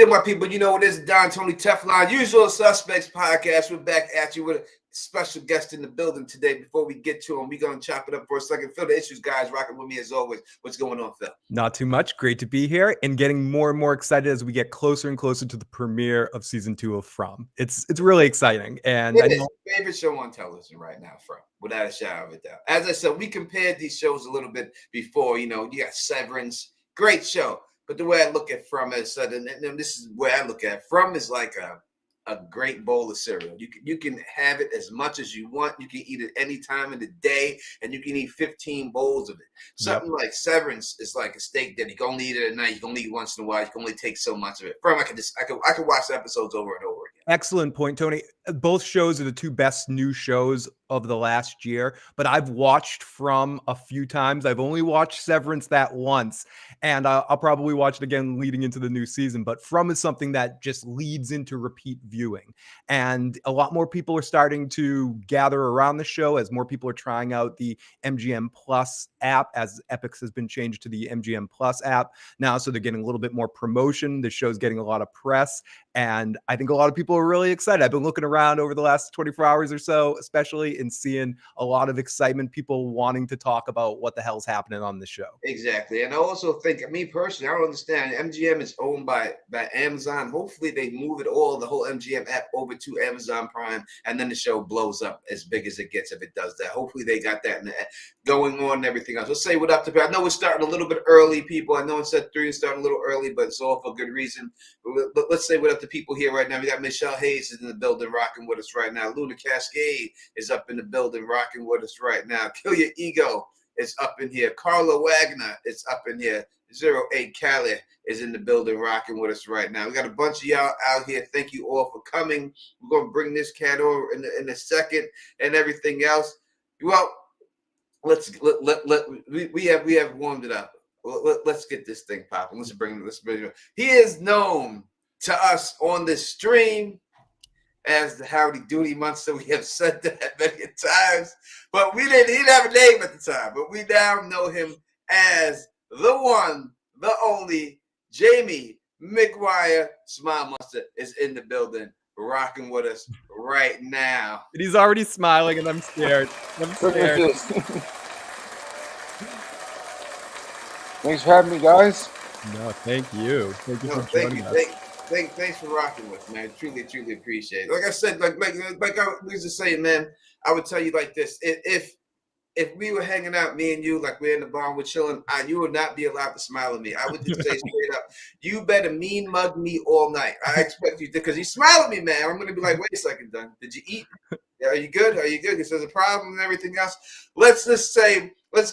good, my people? You know what it is, Don Tony Teflon, Usual Suspects podcast. We're back at you with a special guest in the building today. Before we get to him, we're going to chop it up for a second. Phil, the issues, guys, rocking with me as always. What's going on, Phil? Not too much. Great to be here and getting more and more excited as we get closer and closer to the premiere of season 2 of From. It's really exciting. And it is my favorite show on television right now, From, without a shadow of a doubt. As I said, we compared these shows a little bit before. You know, you got Severance, great show. But the way I look at From is, and this is where I look at From is like a great bowl of cereal. You can have it as much as you want. You can eat it any time of the day, and you can eat 15 bowls of it. Something like Severance is like a steak dinner. You can only eat it at night. You can only eat once in a while. You can only take so much of it. From I could watch episodes over and over again. Excellent point, Tony. Both shows are the two best new shows of the last year, but I've watched From a few times. I've only watched Severance that once, and I'll probably watch it again leading into the new season. But From is something that just leads into repeat viewing, and a lot more people are starting to gather around the show as more people are trying out the MGM Plus app, as Epix has been changed to the MGM Plus app now, so they're getting a little bit more promotion. The show's getting a lot of press, and I think a lot of people are really excited. I've been looking around over the last 24 hours or so, especially, and seeing a lot of excitement, people wanting to talk about what the hell's happening on the show. Exactly. And I also think, me personally, I don't understand. MGM is owned by Amazon. Hopefully they move it all, the whole MGM app, over to Amazon Prime, and then the show blows up as big as it gets if it does that. Hopefully they got that going on and everything else. Let's say what up to people. I know we're starting a little bit early, people. I know it said 3 is starting a little early, but it's all for good reason. But let's say what up to people here right now. We got Michelle Hayes is in the building rocking with us right now. Luna Cascade is up in the building rocking with us right now. Kill Your Ego is up in here. Carla Wagner is up in here. 08 Cali is in the building rocking with us right now. We got a bunch of y'all out here. Thank you all for coming. We're going to bring this cat over in a second and everything else. Well, we have warmed it up. Let's get this thing popping. Let's bring it. He is known to us on this stream as the Howdy Doody monster. We have said that many times, but he didn't have a name at the time. But we now know him as the one, the only Jamie McGuire. Smile Monster is in the building, rocking with us right now. And he's already smiling, and I'm scared. Thanks for having me, guys. No, thank you. Thank you for joining us. Thanks for rocking with us, man. Truly appreciate it. Like I said, like I was just saying, man, I would tell you like this. If we were hanging out, me and you, like we're in the bar, we're chilling, you would not be allowed to smile at me. I would just say straight up, you better mean mug me all night. I expect you to, because you smile at me, man. I'm going to be like, wait a second, Don. Did you eat? Are you good? Are you good? Because there's a problem and everything else. Let's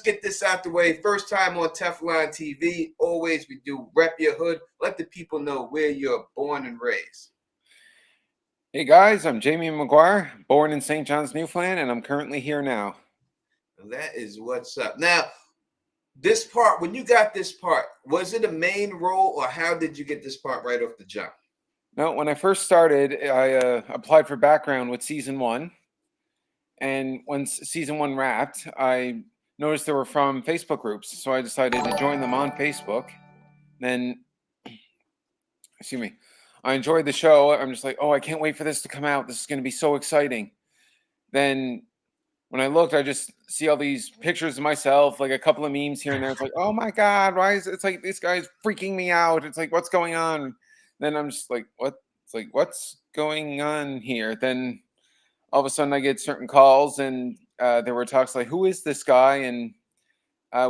get this out the way. First time on Teflon TV. Always we do rep your hood. Let the people know where you're born and raised. Hey, guys. I'm Jamie McGuire, born in St. John's, Newfoundland, and I'm currently here now. That is what's up. Now, this part, when you got this part, was it a main role, or how did you get this part right off the jump? No, when I first started, I applied for background with season 1. And when season 1 wrapped, I noticed they were from Facebook groups. So I decided to join them on Facebook. Then, excuse me, I enjoyed the show. I'm just like, oh, I can't wait for this to come out. This is going to be so exciting. Then when I looked, I just see all these pictures of myself, like a couple of memes here and there. It's like, oh my God, why is it? It's like, this guy's freaking me out. It's like, what's going on? Then I'm just like, what? It's like, what's going on here? Then all of a sudden I get certain calls, and there were talks like, who is this guy? And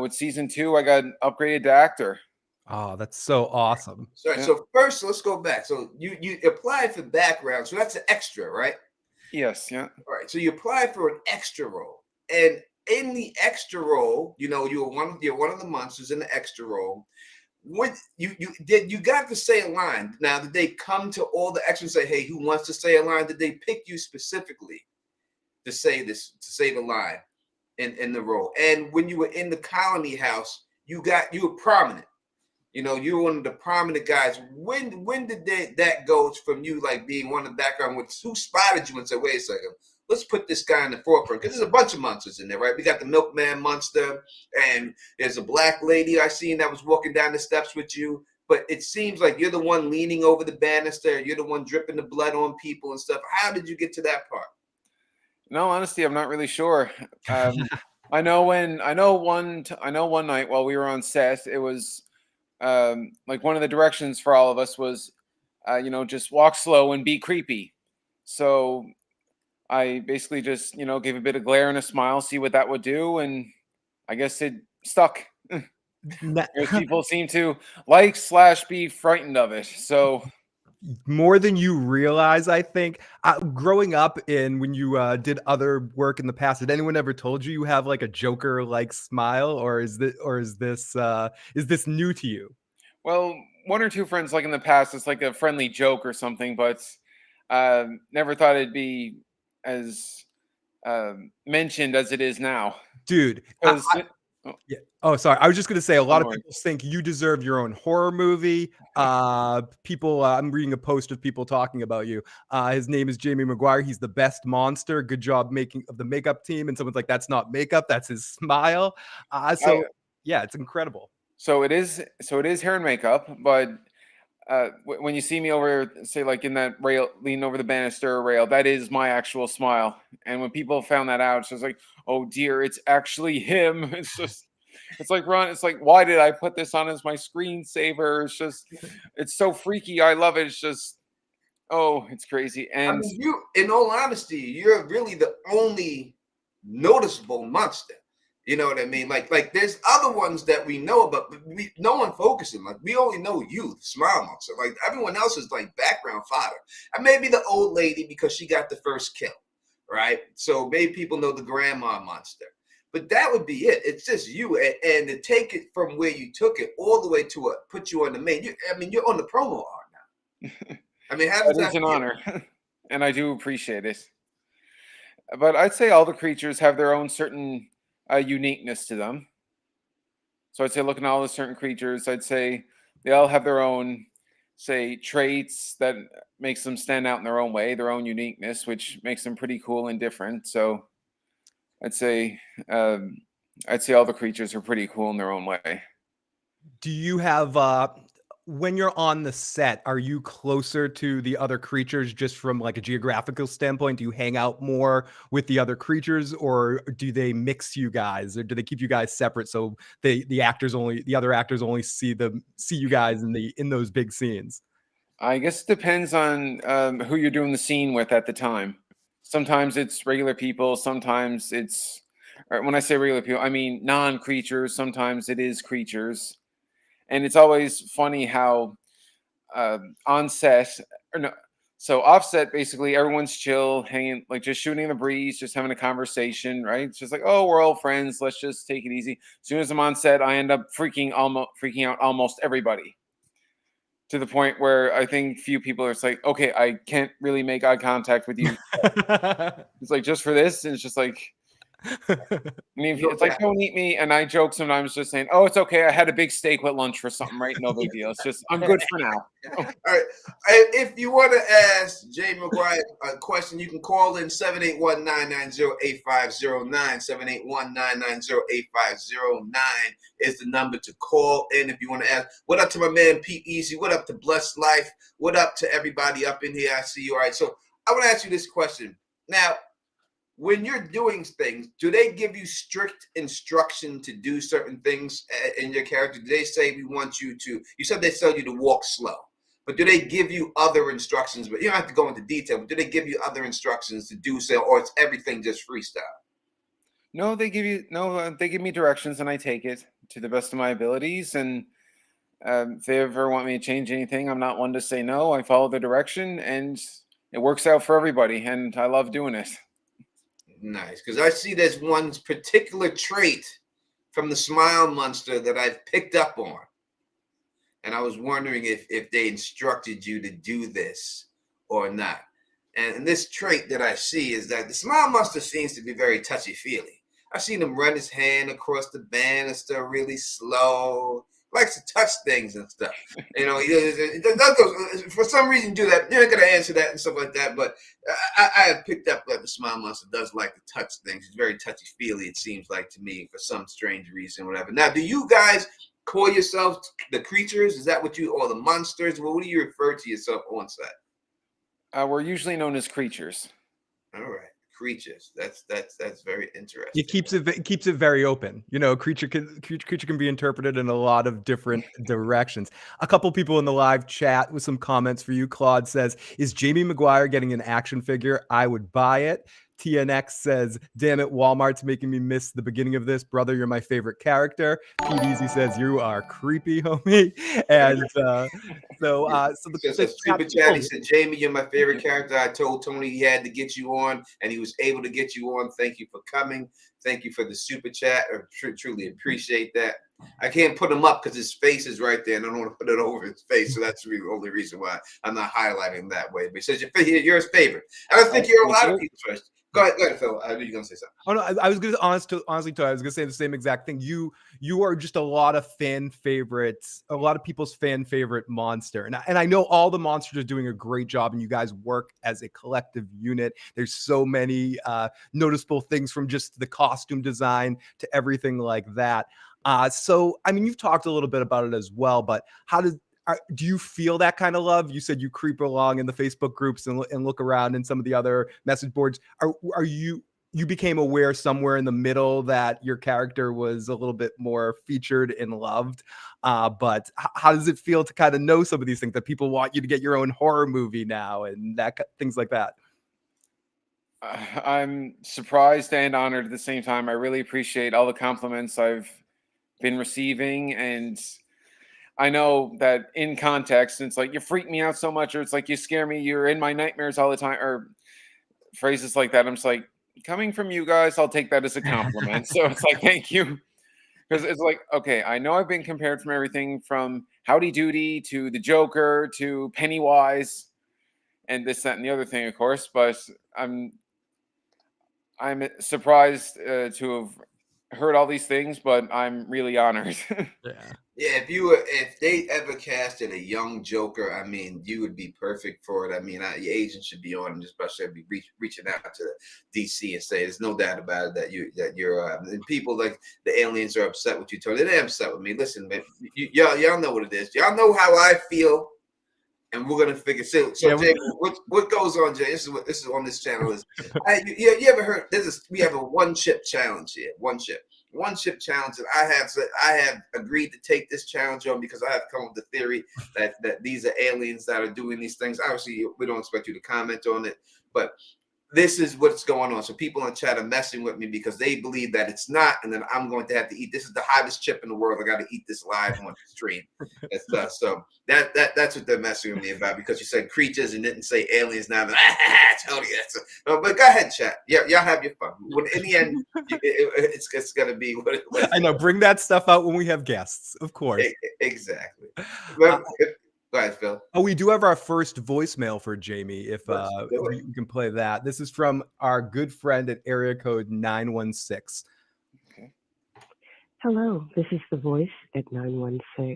with season 2, I got upgraded to actor. Oh, that's so awesome. Sorry, yeah. So first, let's go back. So you applied for background. So that's an extra, right? Yes, yeah. All right. So you applied for an extra role. And in the extra role, you know, you're one of the monsters in the extra role. What you got to say a line. Now, did they come to all the extras and say, hey, who wants to say a line? Did they pick you specifically to say the line in the role? And when you were in the Colony House, you were prominent. You know, you were one of the prominent guys. When did that go from you like being one of the background? Who spotted you and said, wait a second, let's put this guy in the forefront? Because there's a bunch of monsters in there, right? We got the Milkman monster, and there's a black lady I seen that was walking down the steps with you. but it seems like you're the one leaning over the banister. You're the one dripping the blood on people and stuff. How did you get to that part? No, honestly, I'm not really sure. I know one night while we were on set, it was like one of the directions for all of us was, just walk slow and be creepy. So I basically just, gave a bit of glare and a smile, see what that would do, and I guess it stuck. Na- Because people seem to like/be frightened of it. So More than you realize, I think. Growing up and when you did other work in the past, did anyone ever told you have like a Joker like smile, or is this new to you? well, one or two friends like in the past, it's like a friendly joke or something, but never thought it'd be as mentioned as it is now. Dude, Because yeah. Oh, sorry. I was just gonna say a lot of Onward. people think you deserve your own horror movie. I'm reading a post of people talking about you. His name is Jamie McGuire. He's the best monster. Good job making of the makeup team. And someone's like, that's not makeup, that's his smile. So yeah, it's incredible. So it is hair and makeup, but when you see me over, say like in that rail, leaning over the banister rail, that is my actual smile. And when people found that out, it's just like, oh dear, it's actually him. It's like Ron. It's like, why did I put this on as my screensaver? It's so freaky. I love it. It's just, oh, it's crazy. I And mean, you, in all honesty, you're really the only noticeable monster. You know what I mean? Like there's other ones that we know about, but no one focusing. Like we only know you, the smile monster. Like everyone else is like background fodder. And maybe the old lady because she got the first kill, right? So maybe people know the grandma monster. But that would be it. It's just you, and to take it from where you took it all the way to put you on the main. You're on the promo art now. I mean, how does that is that an feel? honor, and I do appreciate it. But I'd say all the creatures have their own certain uniqueness to them. So I'd say looking at all the certain creatures, I'd say they all have their own, say, traits that makes them stand out in their own way, their own uniqueness, which makes them pretty cool and different. So I'd say um, I'd say all the creatures are pretty cool in their own way. Do you have when you're on the set, are you closer to the other creatures just from like a geographical standpoint? Do you hang out more with the other creatures, or do they mix you guys, or do they keep you guys separate so the other actors only see you guys in those big scenes? I guess it depends on who you're doing the scene with at the time. Sometimes it's regular people. Sometimes or when I say regular people, I mean non-creatures. Sometimes it is creatures. And it's always funny how on set or no, so offset basically everyone's chill, hanging like just shooting the breeze, just having a conversation, right? It's just like, oh, we're all friends, let's just take it easy. As soon as I'm on set, I end up freaking out almost everybody to the point where I think few people are just like, okay, I can't really make eye contact with you. It's like just for this, and it's just like I mean, No it's like, doubt. "Don't eat me," and I joke sometimes just saying, "Oh, it's okay. I had a big steak with lunch or something, right? No big deal. It's just I'm good for now." All right. If you want to ask Jay McGuire a question, you can call in 781-990-8509. 781-990-8509 is the number to call in if you want to ask. What up to my man Pete Easy? What up to Blessed Life? What up to everybody up in here? I see you. All right. So I want to ask you this question. Now, when you're doing things, do they give you strict instruction to do certain things in your character? Do they say we want you to? You said they tell you to walk slow, but do they give you other instructions? But you don't have to go into detail. But do they give you other instructions to do so, or it's everything just freestyle? No, they give me directions, and I take it to the best of my abilities. And if they ever want me to change anything, I'm not one to say no. I follow the direction, and it works out for everybody, and I love doing it. Nice, because I see there's one particular trait from the Smile Monster that I've picked up on, and I was wondering if they instructed you to do this or not. And this trait that I see is that the Smile Monster seems to be very touchy-feely. I've seen him run his hand across the banister really slow. Likes to touch things and stuff. You know, he does for some reason do that. You're not gonna answer that and stuff like that. But I have picked up that the Smile Monster does like to touch things. He's very touchy-feely. It seems like to me for some strange reason, whatever. Now, do you guys call yourself the creatures? Is that what you, or the monsters? Well, what do you refer to yourself on set? We're usually known as creatures. All right, creatures. That's very interesting. It keeps it very open. You know, creature can be interpreted in a lot of different directions. A couple people in the live chat with some comments for you. Claude says, "Is Jamie McGuire getting an action figure? I would buy it." TNX says, "Damn it, Walmart's making me miss the beginning of this. Brother, you're my favorite character." Pete Easy says, "You are creepy, homie." And so the Just a super chat. He said, "Jamie, you're my favorite character. I told Tony he had to get you on, and he was able to get you on. Thank you for coming. Thank you for the super chat. I truly appreciate that. I can't put him up because his face is right there, and I don't want to put it over his face. So that's really the only reason why I'm not highlighting that way. But he says you're his favorite. And I think you're a lot of people's first. Go ahead, Phil. I knew you were gonna say something. Oh no, I was gonna honestly, I was gonna say the same exact thing. You are just a lot of fan favorites, a lot of people's fan favorite monster, and I know all the monsters are doing a great job, and you guys work as a collective unit. There's so many noticeable things, from just the costume design to everything like that. So I mean, you've talked a little bit about it as well, but do you feel that kind of love? You said you creep along in the Facebook groups and look around in some of the other message boards. Are you became aware somewhere in the middle that your character was a little bit more featured and loved? But how does it feel to kind of know some of these things, that people want you to get your own horror movie now and things like that? I'm surprised and honored at the same time. I really appreciate all the compliments I've been receiving, and I know that in context, it's like, you freak me out so much, or it's like, you scare me, you're in my nightmares all the time, or phrases like that. I'm just like, coming from you guys, I'll take that as a compliment. So it's like, thank you. Because it's like, okay, I know I've been compared from everything from Howdy Doody to the Joker to Pennywise and this, that, and the other thing, of course, but I'm surprised to have heard all these things, but I'm really honored. Yeah, if they ever casted a young Joker, I mean, you would be perfect for it. I mean, your agent should be on, and especially be reaching out to DC and say, "There's no doubt about it that you're." And people like the aliens are upset with you, Tony. They're upset with me. Listen, man, y'all know what it is. Y'all know how I feel, and we're gonna figure. So yeah, Jay, what goes on, Jay? This is on this channel is. You ever heard? We have a one chip challenge here. One chip challenge, and I have agreed to take this challenge on because I have come up with the theory that these are aliens that are doing these things. Obviously, we don't expect you to comment on it, but this is what's going on. So people in chat are messing with me because they believe that it's not, and then I'm going to have to eat. This is the hottest chip in the world. I got to eat this live on the stream. So that's what they're messing with me about, because you said creatures and didn't say aliens. Now, Tony, but go ahead, chat. Yeah, y'all have your fun. In the end, it's gonna be what it was. I know. Bring that stuff out when we have guests, of course. Exactly. Go ahead, Phil. Oh, we do have our first voicemail for Jamie. If we can play that. This is from our good friend at area code 916. Okay. Hello, this is the voice at 916.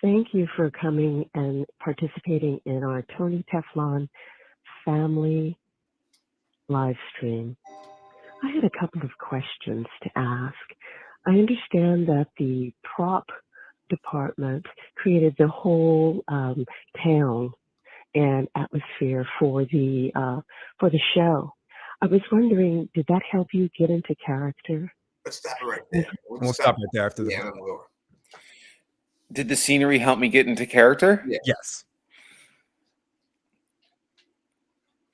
Thank you for coming and participating in our Tony Teflon family live stream. I had a couple of questions to ask. I understand that the prop department created the whole town and atmosphere for the show. I was wondering, did that help you get into character? Let's stop right there. We'll stop right there after the Did the scenery help me get into character? Yeah. Yes.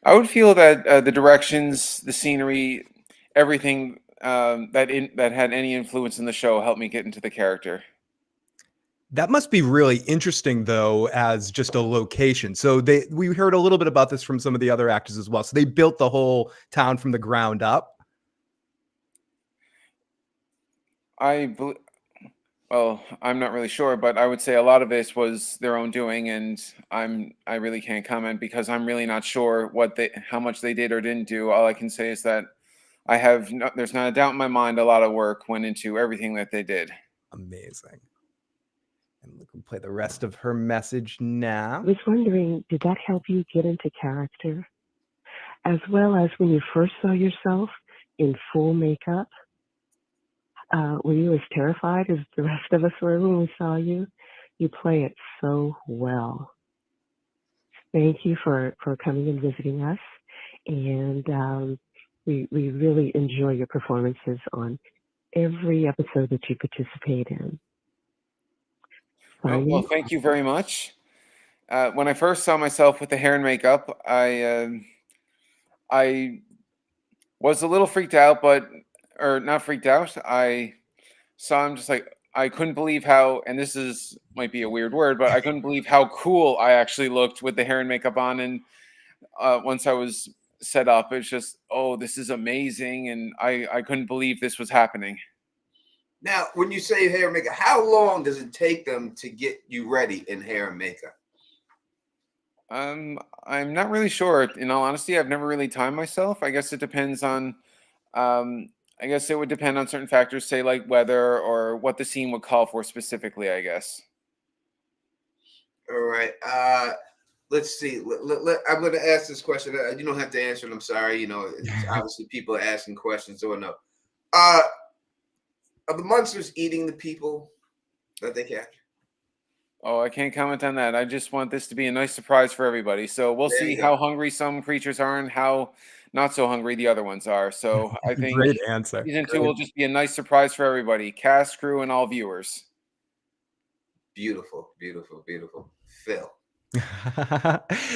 I would feel that the directions, the scenery, everything that had any influence in the show helped me get into the character. That must be really interesting, though, as just a location. So we heard a little bit about this from some of the other actors as well. So they built the whole town from the ground up. Well, I'm not really sure, but I would say a lot of this was their own doing, and I really can't comment because I'm really not sure how much they did or didn't do. All I can say is that there's not a doubt in my mind a lot of work went into everything that they did. Amazing. And we can play the rest of her message now. I was wondering, did that help you get into character? As well as when you first saw yourself in full makeup? were you as terrified as the rest of us were when we saw you? You play it so well. Thank you for coming and visiting us. And we really enjoy your performances on every episode that you participate in. Well, thank you very much. When I first saw myself with the hair and makeup, I was a little freaked out, or not freaked out. I saw him just like I couldn't believe how, and this is might be a weird word, but I couldn't believe how cool I actually looked with the hair and makeup on. And once I was set up, it's just, oh, this is amazing, and I couldn't believe this was happening. Now, when you say hair and makeup, how long does it take them to get you ready in hair and makeup? I'm not really sure. In all honesty, I've never really timed myself. I guess it depends on. I guess it would depend on certain factors, say like weather or what the scene would call for specifically, I guess. All right. Let's see. I'm going to ask this question. You don't have to answer it. I'm sorry. You know, it's obviously people are asking questions or no. Are the monsters eating the people that they catch? Oh, I can't comment on that. I just want this to be a nice surprise for everybody. So we'll see how hungry some creatures are and how not so hungry the other ones are. So I think Great answer. season 2 will just be a nice surprise for everybody, cast, crew, and all viewers. Beautiful, beautiful, beautiful. Phil.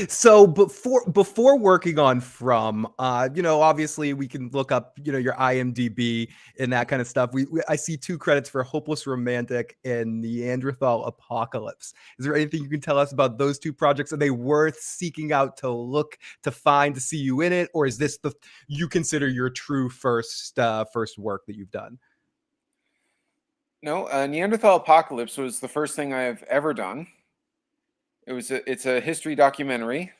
So before working on From, obviously we can look up, your IMDb and that kind of stuff. I see 2 credits for Hopeless Romantic and Neanderthal Apocalypse. Is there anything you can tell us about those 2 projects? Are they worth seeking out to look to find to see you in it, or is this you consider your true first work that you've done? No, Neanderthal Apocalypse was the first thing I have ever done. It's a history documentary,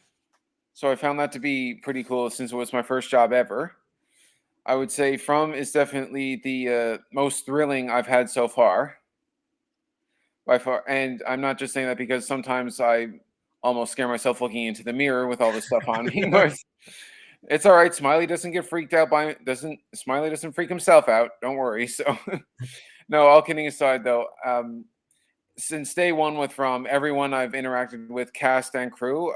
so I found that to be pretty cool since it was my first job ever. I would say From is definitely the most thrilling I've had so far, by far. And I'm not just saying that because sometimes I almost scare myself looking into the mirror with all this stuff on me. But it's all right. Smiley doesn't get freaked out Smiley doesn't freak himself out. Don't worry. So no, all kidding aside though. Since day one with From, everyone I've interacted with, cast and crew,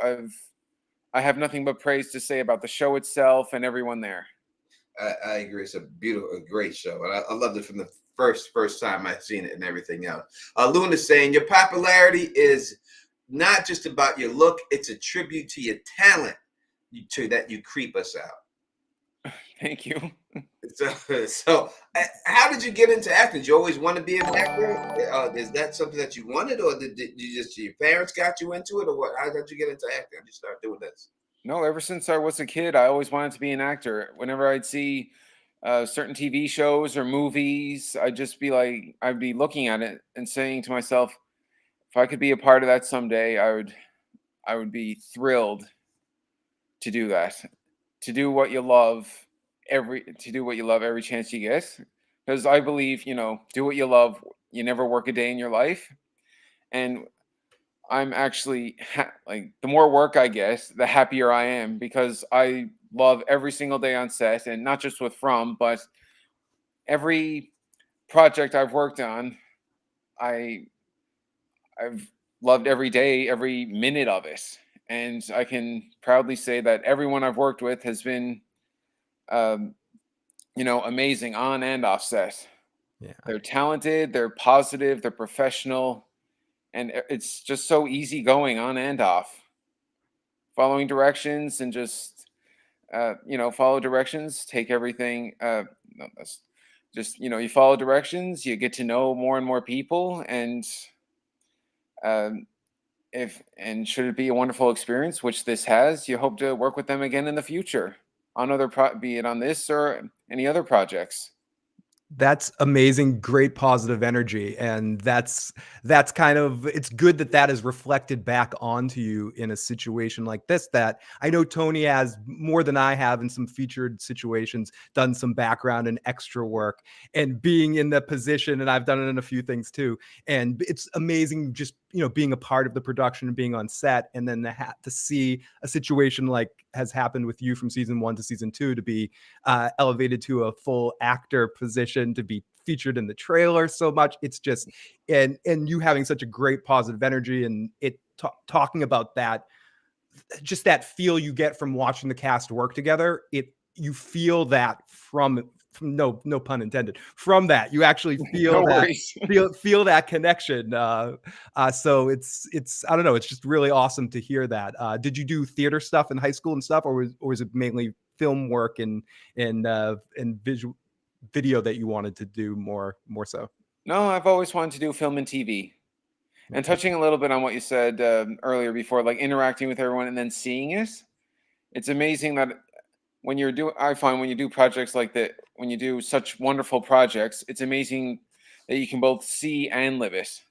I have nothing but praise to say about the show itself and everyone there. I agree. It's a great show, and I loved it from the first time I've seen it and everything else. Luna is saying your popularity is not just about your look; it's a tribute to your talent, that you creep us out. Thank you. So, how did you get into acting? Did you always want to be an actor? Is that something that you wanted, or did you just your parents got you into it, or what? How did you get into acting? How did you start doing this? No, ever since I was a kid, I always wanted to be an actor. Whenever I'd see certain TV shows or movies, I'd be looking at it and saying to myself, if I could be a part of that someday, I would be thrilled to do that. To do what you love every chance you get, because I believe, do what you love, you never work a day in your life. And I'm actually like, the more work I get, the happier I am, because I love every single day on set, and not just with From, but every project I've worked on, I've loved every day, every minute of it. And I can proudly say that everyone I've worked with has been amazing on and off set. Yeah. They're talented, they're positive, they're professional, and it's just so easy going on and off. Following directions and just follow directions, take everything you follow directions, you get to know more and more people, and should it be a wonderful experience, which this has, you hope to work with them again in the future on be it on this or any other projects. That's amazing. Great positive energy. And that's kind of, it's good that is reflected back onto you in a situation like this, that I know Tony has more than I have in some featured situations, done some background and extra work, and being in the position, and I've done it in a few things too. And it's amazing just, being a part of the production and being on set, and then to see a situation like has happened with you from season 1 to season 2, to be elevated to a full actor position, to be featured in the trailer so much. It's just, and you having such a great positive energy, and it talking about that, just that feel you get from watching the cast work together. You feel that from no pun intended, from that you actually feel No that worries. feel that connection. So it's I don't know, it's just really awesome to hear that. Did you do theater stuff in high school and stuff, or was it mainly film work and visual video that you wanted to do more so? No, I've always wanted to do film and TV. And touching a little bit on what you said earlier before, like interacting with everyone and then seeing it, it's amazing that I find when you do projects like that, when you do such wonderful projects, it's amazing that you can both see and live it,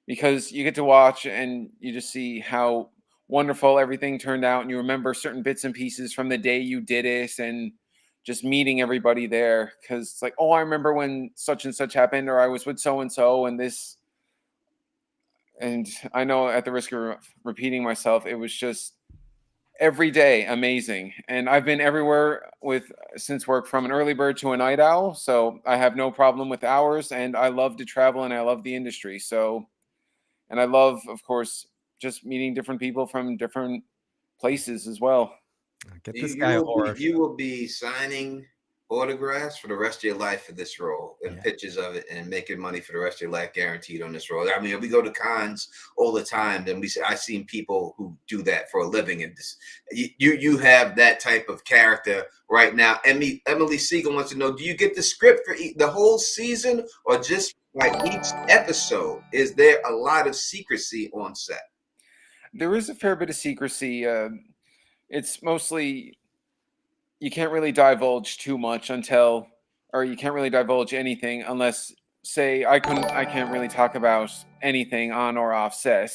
because you get to watch and you just see how wonderful everything turned out, and you remember certain bits and pieces from the day you did it, and just meeting everybody there, because it's like, oh, I remember when such and such happened, or I was with so and so and this. And I know, at the risk of repeating myself, it was just every day amazing. And I've been everywhere since work, from an early bird to a night owl, so I have no problem with hours, and I love to travel and I love the industry. So, and I love, of course, just meeting different people from different places as well. Get You, this you guy a will horror be you will be signing autographs for the rest of your life for this role, and Yeah. pictures of it, and making money for the rest of your life guaranteed on this role. I mean, we go to cons all the time, and I've seen people who do that for a living, and you have that type of character right now. Emily Siegel wants to know: do you get the script for the whole season, or just like each episode? Is there a lot of secrecy on set? There is a fair bit of secrecy. It's mostly, you can't really divulge too much or you can't really divulge anything unless, say, I can't really talk about anything on or off set.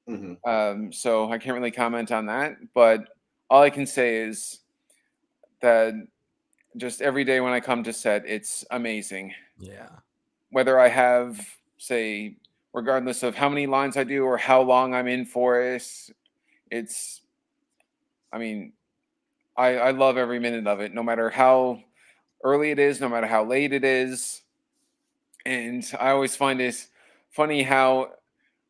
So I can't really comment on that. But all I can say is that just every day when I come to set, it's amazing. Yeah. Whether I have, say, regardless of how many lines I do or how long I'm in for it, it's, I mean, I love every minute of it, no matter how early it is, no matter how late it is. And I always find it funny how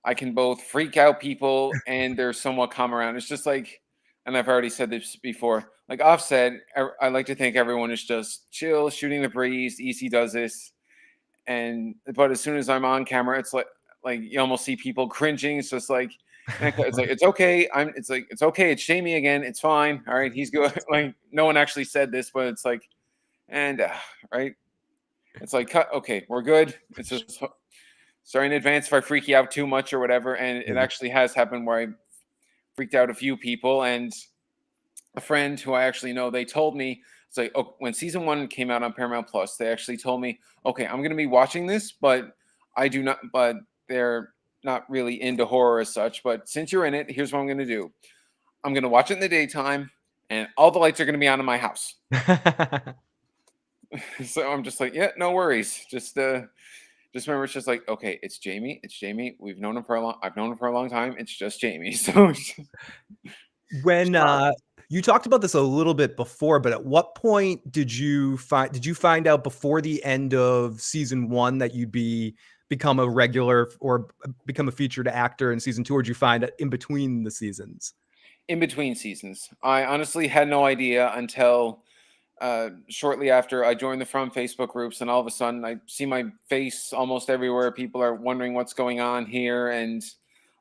I can both freak out people and they're somewhat calm around. It's just like, and I've already said this before, like Offset, I like to think everyone is just chill, shooting the breeze, easy does this. But as soon as I'm on camera, it's like you almost see people cringing. It's just like, it's like, it's okay. It's okay. It's Jamie again. It's fine. All right. He's good. Like, no one actually said this, but it's like, and right. It's like, okay, we're good. It's just, sorry in advance if I freak you out too much or whatever. And it actually has happened where I freaked out a few people, and a friend who I actually know, they told me, it's like, oh, when season 1 came out on Paramount Plus, they actually told me, okay, I'm going to be watching this, but they're not really into horror as such. But since you're in it, here's what I'm going to do. I'm going to watch it in the daytime, and all the lights are going to be on in my house. So I'm just like, yeah, no worries. Just remember, it's just like, okay, it's Jamie. It's Jamie. I've known him for a long time. It's just Jamie. So When you talked about this a little bit before, but at what point did you find out before the end of season 1 that you'd become a regular or become a featured actor in season 2, or did you find it in between the seasons? In between seasons, I honestly had no idea until shortly after I joined the From Facebook groups, and all of a sudden I see my face almost everywhere. People are wondering what's going on here, and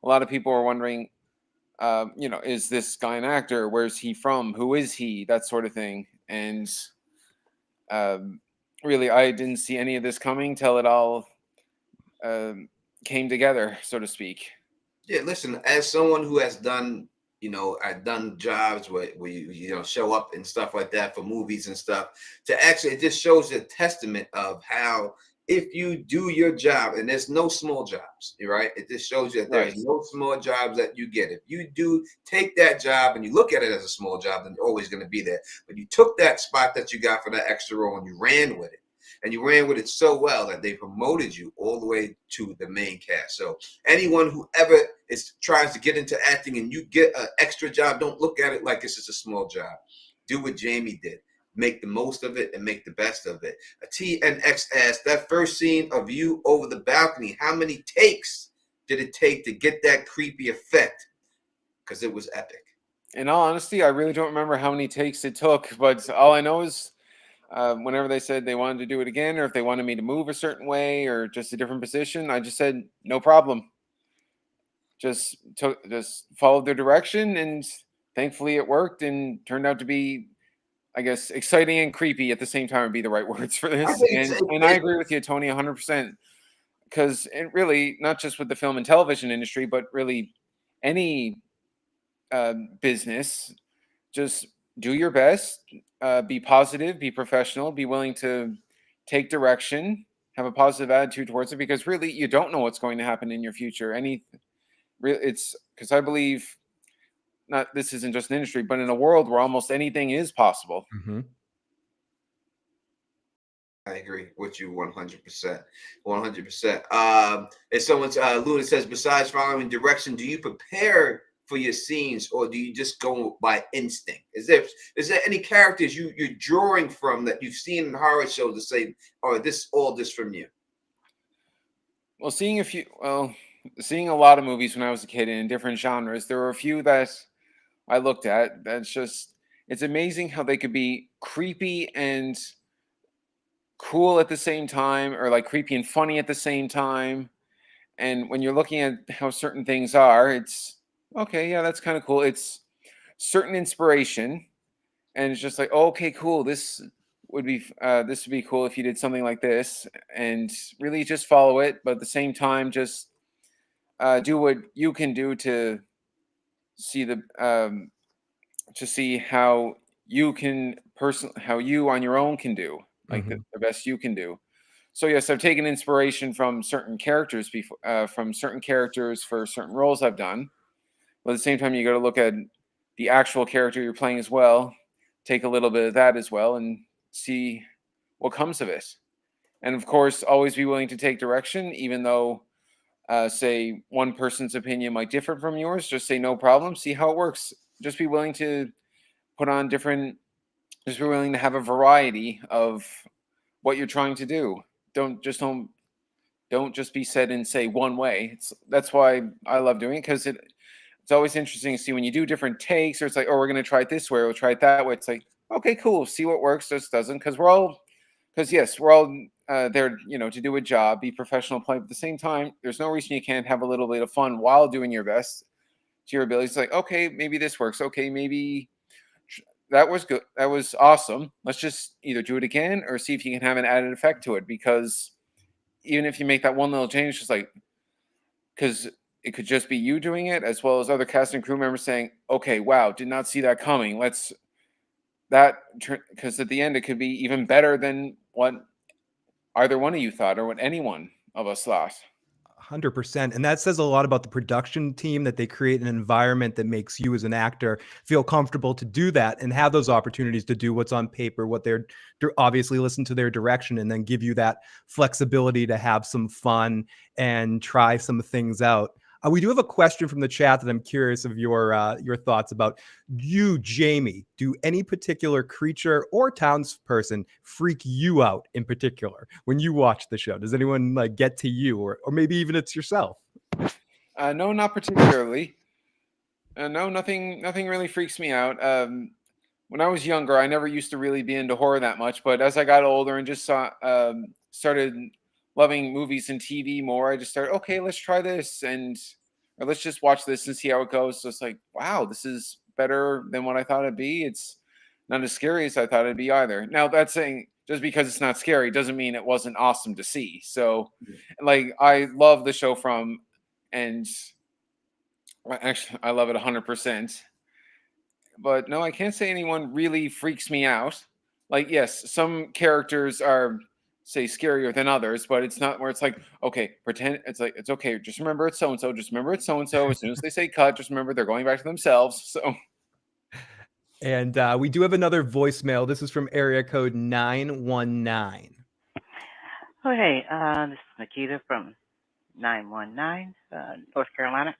a lot of people are wondering, is this guy an actor? Where's he from? Who is he? That sort of thing. And really, I didn't see any of this coming till it all came together, so to speak. Yeah, listen, as someone who has done, I've done jobs where you show up and stuff like that for movies and stuff, to actually, it just shows a testament of how, if you do your job, and there's no small jobs, right? It just shows you that there's no small jobs that you get. If you do take that job and you look at it as a small job, then you're always going to be there. But you took that spot that you got for that extra role and you ran with it. And you ran with it so well that they promoted you all the way to the main cast. So anyone who ever tries to get into acting and you get an extra job, don't look at it like this is a small job. Do what Jamie did. make the most of it and make the best of it. A TNX asked, that first scene of you over the balcony, how many takes did it take to get that creepy effect? Because it was epic. In all honesty, I really don't remember how many takes it took, but all I know is whenever they said they wanted to do it again, or if they wanted me to move a certain way or just a different position, I just said no problem. Just followed their direction, and thankfully it worked and turned out to be, I guess, exciting and creepy at the same time would be the right words for this. And I agree with you, Tony, 100%. Because it really, not just with the film and television industry, but really any business, just do your best, be positive, be professional, be willing to take direction, have a positive attitude towards it, because really you don't know what's going to happen in your future. It's because I believe this isn't just an industry, but in a world where almost anything is possible. Mm-hmm. I agree with you 100%. 100%. If someone's Luna says, besides following direction, do you prepare for your scenes, or do you just go by instinct? Is there any characters you're drawing from that you've seen in horror shows to say, "Oh, this from you"? Well, seeing a lot of movies when I was a kid in different genres, there were a few that I looked at. It's amazing how they could be creepy and cool at the same time, or like creepy and funny at the same time. And when you're looking at how certain things are, it's okay, yeah, that's kind of cool. It's certain inspiration, and it's just like, oh, okay, cool. This would be cool if you did something like this, and really just follow it. But at the same time, just do what you can do to see how you on your own can do, like Mm-hmm. the best you can do. So yes, I've taken inspiration from certain characters for certain roles I've done. But at the same time, you got to look at the actual character you're playing as well. Take a little bit of that as well, and see what comes of it. And of course, always be willing to take direction, even though, say, one person's opinion might differ from yours. Just say no problem. See how it works. Just be willing to put on different. Just be willing to have a variety of what you're trying to do. Don't just be set in, say, one way. That's why I love doing it, because it's always interesting to see when you do different takes, or it's like, oh, we're going to try it this way, or we'll try it that way. It's like, okay, cool. See what works, just doesn't, because we're all there, to do a job, be professional, play. But at the same time, there's no reason you can't have a little bit of fun while doing your best to your abilities. It's like, okay, maybe this works. Okay, maybe that was good. That was awesome. Let's just either do it again or see if you can have an added effect to it, because even if you make that one little change, just like, because it could just be you doing it, as well as other cast and crew members saying, okay, wow, did not see that coming. Because at the end, it could be even better than what either one of you thought, or what any one of us thought. 100%. And that says a lot about the production team, that they create an environment that makes you as an actor feel comfortable to do that and have those opportunities to do what's on paper, what they're obviously listen to their direction, and then give you that flexibility to have some fun and try some things out. We do have a question from the chat that I'm curious of your thoughts about. You, Jamie, do any particular creature or townsperson freak you out in particular when you watch the show? Does anyone get to you, or maybe even it's yourself? No, not particularly. No, nothing really freaks me out. When I was younger, I never used to really be into horror that much, but as I got older and just started loving movies and TV more, I just started, okay, let's try this, or let's just watch this and see how it goes. So it's like, wow, this is better than what I thought it'd be. It's not as scary as I thought it'd be either. Now, that's saying just because it's not scary doesn't mean it wasn't awesome to see. So, I love the show and actually, I love it 100%. But no, I can't say anyone really freaks me out. Yes, some characters are, say, scarier than others, but it's not where it's like, okay, pretend it's like, it's okay, just remember it's so and so, just remember it's so and so. As soon as they say cut, just remember they're going back to themselves. So, and we do have another voicemail. This is from area code 919. Oh, hey, this is Nikita from 919, North Carolina.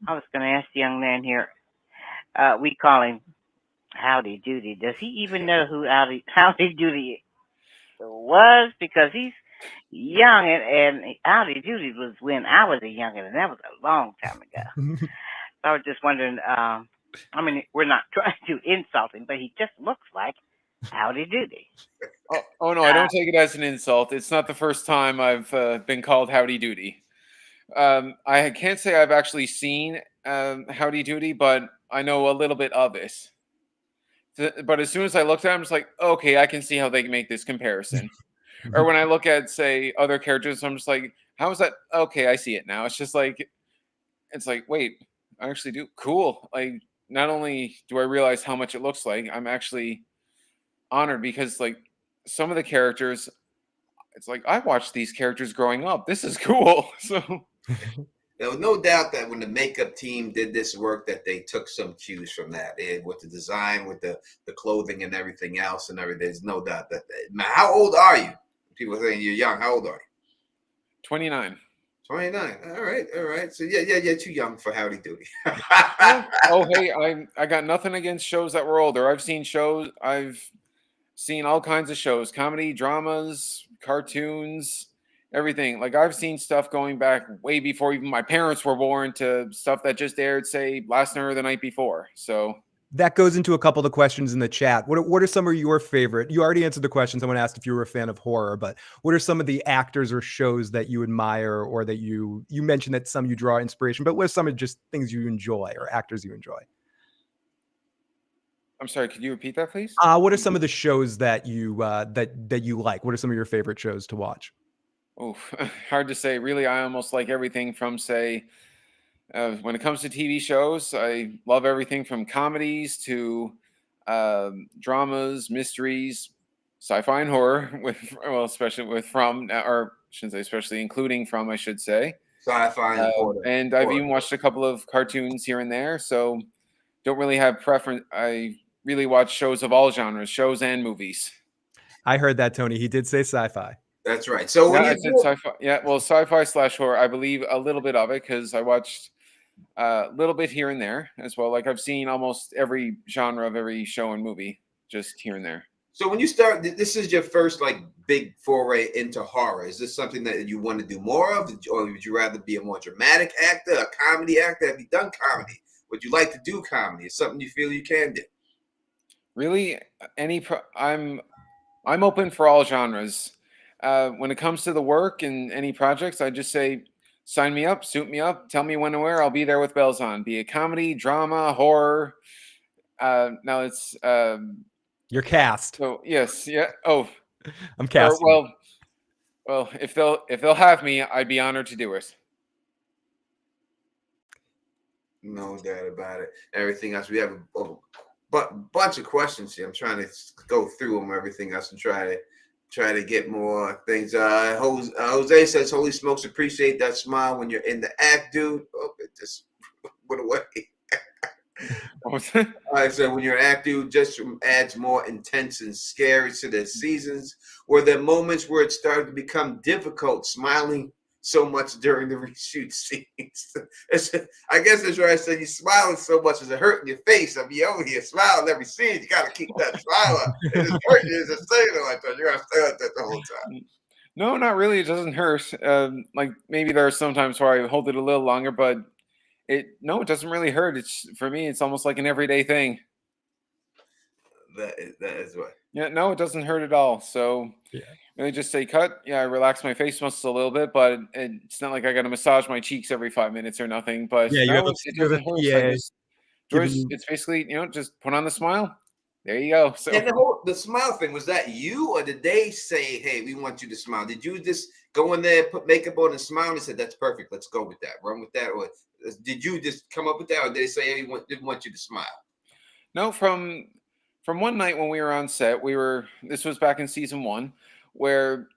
I was going to ask the young man here, we call him Howdy Doody. Does he even know who Howdy Doody was? Because he's young, and Howdy Doody was when I was a youngin', and that was a long time ago. So I was just wondering. I mean, we're not trying to insult him, but he just looks like Howdy Doody. Oh no, I don't take it as an insult. It's not the first time I've been called Howdy Doody. I can't say I've actually seen Howdy Doody, but I know a little bit of it. But as soon as I looked at him, it's like, okay, I can see how they can make this comparison. Or when I look at, say, other characters, I'm just like, how is that? Okay, I see it now. It's like, wait, I actually do. Cool. Like, not only do I realize how much it looks like, I'm actually honored because, like, some of the characters, it's like, I watched these characters growing up. This is cool. So. There was no doubt that when the makeup team did this work, that they took some cues from that. With the design, with the clothing and everything else and everything. There's no doubt that. Now, how old are you? People are saying you're young. How old are you? 29. 29. All right. So yeah, too young for Howdy Doody. Oh, hey, I got nothing against shows that were older. I've seen all kinds of shows, comedy, dramas, cartoons, everything. Like I've seen stuff going back way before even my parents were born to stuff that just aired, say, last night or the night before. So that goes into a couple of the questions in the chat. What are some of your favorite? You already answered the question. Someone asked if you were a fan of horror, but what are some of the actors or shows that you admire, or that you mentioned that some you draw inspiration, but what are some of just things you enjoy or actors you enjoy? I'm sorry, could you repeat that, please? What are some of the shows that you that you like? What are some of your favorite shows to watch? Oh, hard to say. Really, I almost like everything from, say, when it comes to TV shows, I love everything from comedies to dramas, mysteries, sci-fi, and horror. Especially with from, or shouldn't say especially, including from, I should say. Sci-fi and horror. And I've even watched a couple of cartoons here and there. So don't really have preference. I really watch shows of all genres, shows and movies. I heard that, Tony. He did say sci-fi. That's right. So when I said sci-fi. Yeah, well, sci-fi / horror. I believe a little bit of it because I watched a little bit here and there as well. Like I've seen almost every genre of every show and movie, just here and there. So when you start, this is your first like big foray into horror. Is this something that you want to do more of, or would you rather be a more dramatic actor, a comedy actor? Have you done comedy? Would you like to do comedy? It's something you feel you can do? Really, I'm open for all genres. When it comes to the work and any projects, I just say, sign me up, suit me up, tell me when and where. I'll be there with bells on. Be it comedy, drama, horror. Now it's You're cast. So yes, yeah. Oh, I'm casting. Well, if they'll have me, I'd be honored to do it. No doubt about it. Everything else, we have a bunch of questions here. I'm trying to go through them, everything else, and try to get more things. Jose says, "Holy smokes, appreciate that smile when you're in the act, dude." Oh, it just went away. I said, when you're an act, dude, just adds more intense and scary to the seasons. Were there moments where it started to become difficult smiling so much during the reshoot scenes? I guess that's why I said you smiling so much, is it hurting your face? I mean, you're over here smiling every scene. You got to keep that smile up. It's hurting you. It's saying it like that. You got to stay like that the whole time. No, not really. It doesn't hurt. Like maybe there are some times where I hold it a little longer, but it doesn't really hurt. It's for me, it's almost like an everyday thing. That is what. Yeah, no, it doesn't hurt at all. So yeah, really just say cut. Yeah, I relax my face muscles a little bit, but it's not like I got to massage my cheeks every 5 minutes or nothing. But yeah, no, it doesn't hurt. It's basically just put on the smile. There you go. So and the smile thing, was that you, or did they say, "Hey, we want you to smile"? Did you just go in there, put makeup on, and smile, and said, "That's perfect. Let's go with that. Run with that"? Or did you just come up with that, or did they say, "Hey, we didn't want you to smile"? No, from one night when we were on set, this was back in season 1, where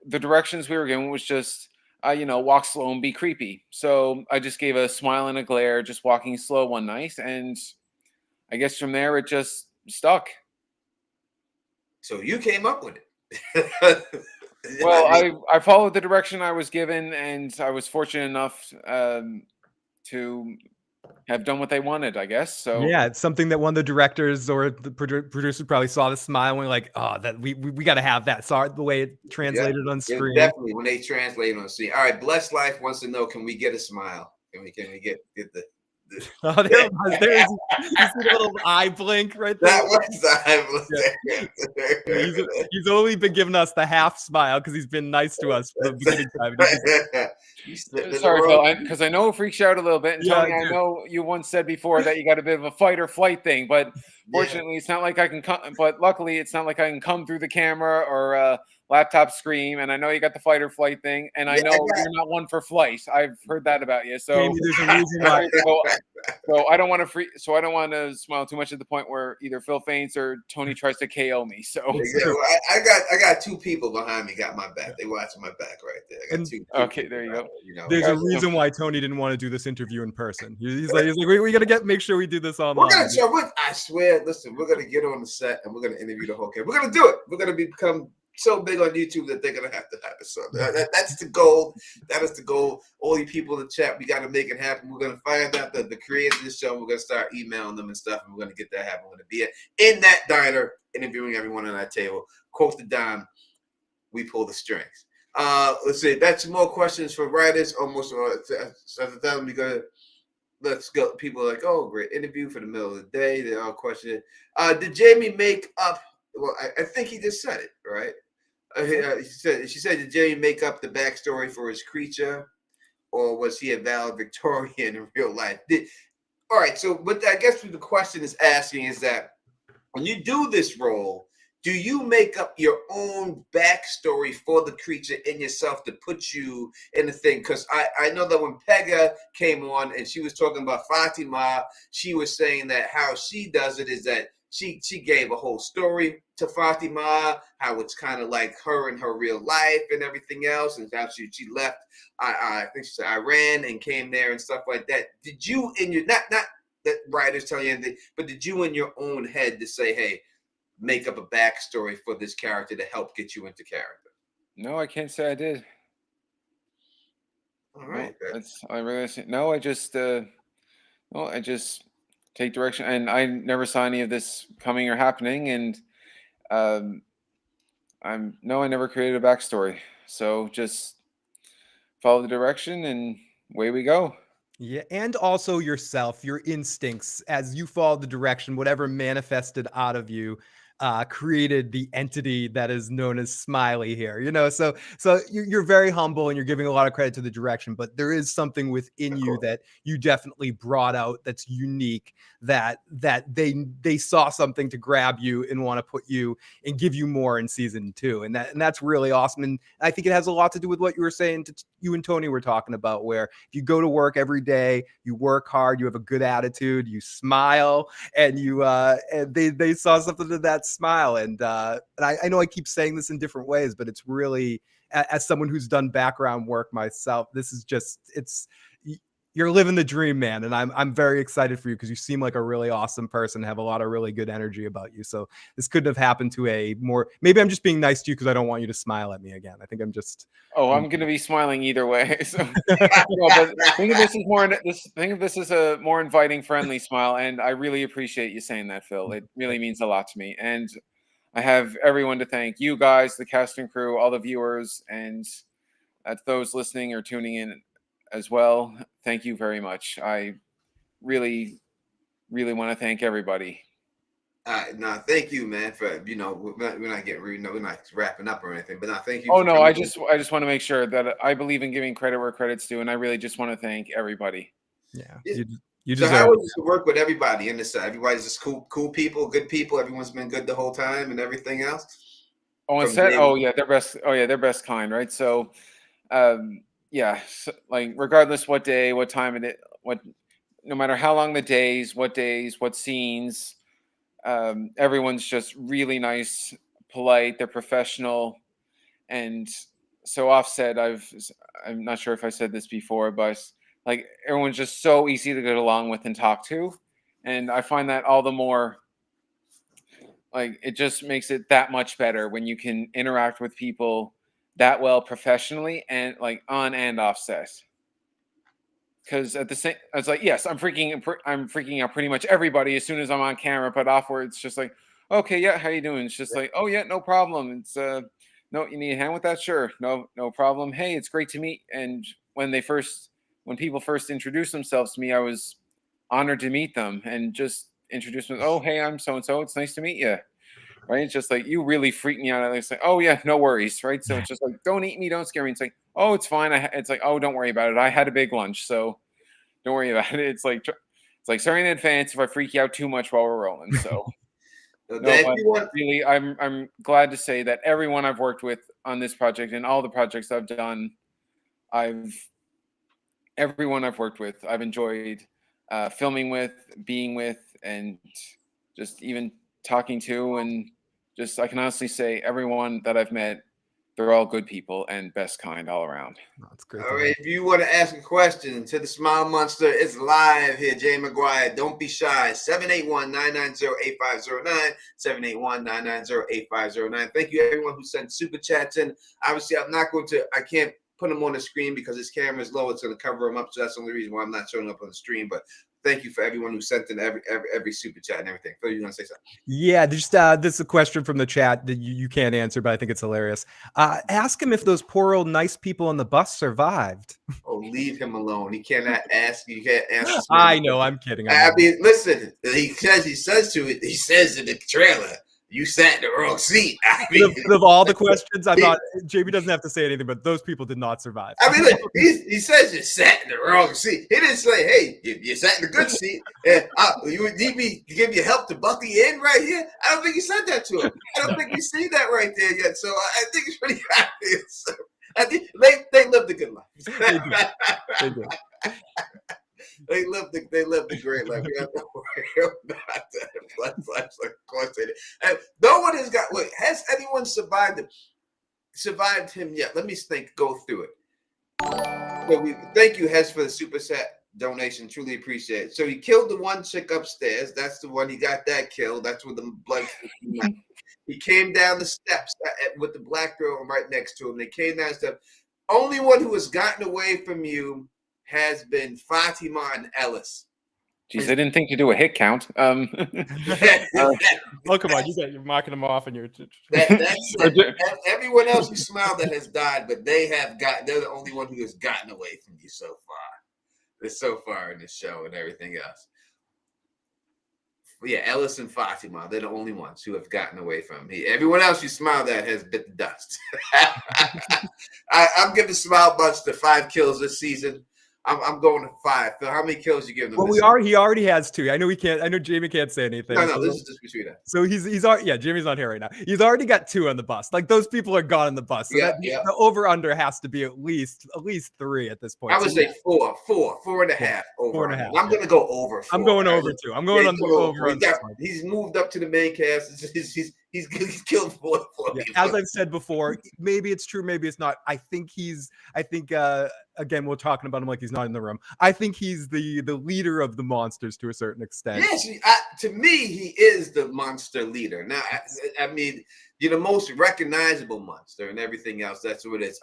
the directions we were given was just, walk slow and be creepy. So I just gave a smile and a glare, just walking slow one night, and I guess from there it just stuck. So you came up with it. Well, I followed the direction I was given, and I was fortunate enough to have done what they wanted, I guess. So yeah, it's something that one of the directors or the producers probably saw the smile and were like, oh, that we got to have that. Saw the way it translated on Yeah, screen. definitely when they translate on screen. All right, Blessed Life wants to know, can we get a smile? Can we get the Oh, there it was. There's you see the little eye blink right there. that was He's only been giving us the half smile because he's been nice to us from the beginning time. You slipped in the sorry, wrong- Phil, because I know it freaks you out a little bit. And Yeah, Tony, I dude. know you once said before that you got a bit of a fight or flight thing, but Yeah. fortunately, it's not like I can come. But luckily, it's not like I can come through the camera or laptop screen. And I know you got the fight or flight thing, and I Yeah, know I got- you're not one for flight. I've heard that about you. So, Maybe there's a reason why. so I don't want to So I don't want to smile too much at the point where either Phil faints or Tony tries to KO me. So Yeah, well, I got two people behind me got my back. They watching my back right there. I got And- two. okay, there you go. There's a Gotcha. reason why Tony didn't want to do this interview in person. He's like, we got to make sure we do this online. We're gonna try. I swear, listen, we're gonna get on the set and we're gonna interview the whole cast. We're gonna do it. We're gonna become so big on YouTube that they're gonna have to have it. So that's the goal. That is the goal. All you people in the chat, we gotta make it happen. We're gonna find out the creators of this show. We're gonna start emailing them and stuff, and we're gonna get that happen. We're gonna be in that diner, interviewing everyone on that table. Quote the dime. We pull the strings. Let's see. That's some more questions for writers. Almost because let's go. People are like, oh, great interview for the middle of the day. They're all questioning. Did Jamie make up? Well, I think he just said it, right? She said, did Jamie make up the backstory for his creature, or was he a valid Victorian in real life? All right. So, what I guess what the question is asking is that when you do this role, do you make up your own backstory for the creature in yourself to put you in the thing? Because I know that when Pega came on and she was talking about Fatima, she was saying that how she does it is that she gave a whole story to Fatima, how it's kind of like her in her real life and everything else, and how she left, I think she said Iran and came there and stuff like that. Did you in your not that writers tell you anything, but did you in your own head to say, hey, make up a backstory for this character to help get you into character? No, I can't say I did. All right. No, I just take direction, and I never saw any of this coming or happening, and I never created a backstory, so just follow the direction and away we go. Yeah, and also yourself, your instincts, as you follow the direction, whatever manifested out of you, created the entity that is known as Smiley here. So you're very humble and you're giving a lot of credit to the direction, but there is something within you that you definitely brought out that's unique. That they saw something to grab you and want to put you and give you more in season 2, and that's really awesome. And I think it has a lot to do with what you were saying. You and Tony were talking about, where if you go to work every day, you work hard, you have a good attitude, you smile, and they saw something to that smile. And I know I keep saying this in different ways, but it's really, as someone who's done background work myself, this is just, you're living the dream, man. And I'm very excited for you because you seem like a really awesome person, have a lot of really good energy about you. So this couldn't have happened to maybe I'm just being nice to you because I don't want you to smile at me again. I think I'm just. I'm going to be smiling either way. So, but think of this as a more inviting, friendly smile. And I really appreciate you saying that, Phil. It really means a lot to me. And I have everyone to thank: you guys, the cast and crew, all the viewers, and those listening or tuning in as well. Thank you very much. I really, really want to thank everybody. No, thank you, man. For we're not getting we're not wrapping up or anything, but thank you. Oh no, I just want to make sure that I believe in giving credit where credit's due, and I really just want to thank everybody. Yeah, you so deserve. How was it to work with everybody in this side? Everybody's just cool people, good people. Everyone's been good the whole time, and everything else. Oh, on set. Oh yeah, they're best. Oh yeah, they're best kind, right? So, yeah, so, like regardless what day, what time no matter how long the days, what scenes. Everyone's just really nice, polite. They're professional, and so offset. I'm not sure if I said this before, but like everyone's just so easy to get along with and talk to, and I find that all the more. Like it just makes it that much better when you can interact with people that well professionally and like on and off set. because at the same, I was like, yes, I'm freaking out pretty much everybody as soon as I'm on camera. But afterwards, just like, okay, yeah, how you doing? It's just like, oh yeah, no problem. It's no, you need a hand with that? Sure, no problem. Hey, it's great to meet. And when people first introduced themselves to me, I was honored to meet them and just introduce them. Oh, hey, I'm so and so. It's nice to meet you. Right? It's just like, you really freak me out. It's like, oh yeah, no worries, right? So it's just like, don't eat me, don't scare me. It's like, oh, it's fine. It's like, oh, don't worry about it. I had a big lunch, so don't worry about it. It's like sorry in advance if I freak you out too much while we're rolling. So no, but really, I'm glad to say that everyone I've worked with on this project and all the projects I've done, everyone I've worked with, I've enjoyed filming with, being with, and just even talking to, and just I can honestly say everyone that I've met, they're all good people and best kind all around. That's great. All right, if you want to ask a question to the Smile Monster, it's live here. Jay McGuire, don't be shy. 781-990-8509. 781-990-8509. Thank you everyone who sent super chats in. Obviously, I can't put them on the screen because his camera is low. It's going to cover them up, so that's the only reason why I'm not showing up on the stream. But thank you for everyone who sent in every super chat and everything. Phil, you want to say something? Yeah, just this is a question from the chat that you can't answer, but I think it's hilarious. Ask him if those poor old nice people on the bus survived. Oh, leave him alone. He cannot ask. You can't answer. I know. I'm kidding. I mean, listen. He says in the trailer, you sat in the wrong seat. I mean, of all the questions, I thought JB doesn't have to say anything, but those people did not survive. I mean, look, he says you sat in the wrong seat. He didn't say, hey, you sat in the good seat. And you need me to give you help to buckle you in right here? I don't think he said that to him. I don't think we see that right there yet. So I think it's pretty obvious. So, I think they lived a good life. They did. They lived the great life. We have to worry about that. Blood flash, of course they did. And no one has got. Wait, has anyone survived him yet? Let me go through it. So thank you, Hes, for the super set donation. Truly appreciate it. So he killed the one chick upstairs. That's the one. He got that killed. That's where the blood. He came down the steps with the black girl right next to him. They came down the steps. Only one who has gotten away from you has been Fatima and Ellis. Geez, I didn't think to do a hit count. Oh, come on. You're marking them off and you're... That's everyone else who smiled that has died, but they're the only one who has gotten away from you so far. So far in this show and everything else. But yeah, Ellis and Fatima, they're the only ones who have gotten away from me. Everyone else you smiled at has bit the dust. I'm giving Smile Bunch the 5 kills this season. I'm going to 5. Phil, how many kills you giving him? Well, he already has 2. I know Jamie can't say anything. No, this is just between us. So he's already, yeah, Jamie's not here right now. He's already got 2 on the bus. Like, those people are gone on the bus. So the over under has to be at least 3 at this point. I would say 4 and a half over. 4.5. I'm going to go over 4. I'm going over 2. I'm going on the over. He's moved up to the main cast. He's killed 4 people. As I've said before, maybe it's true, maybe it's not. I think again, we're talking about him like he's not in the room. I think he's the leader of the monsters to a certain extent. Yes, to me, he is the monster leader. Now, I mean, you're the most recognizable monster and everything else. That's what it is.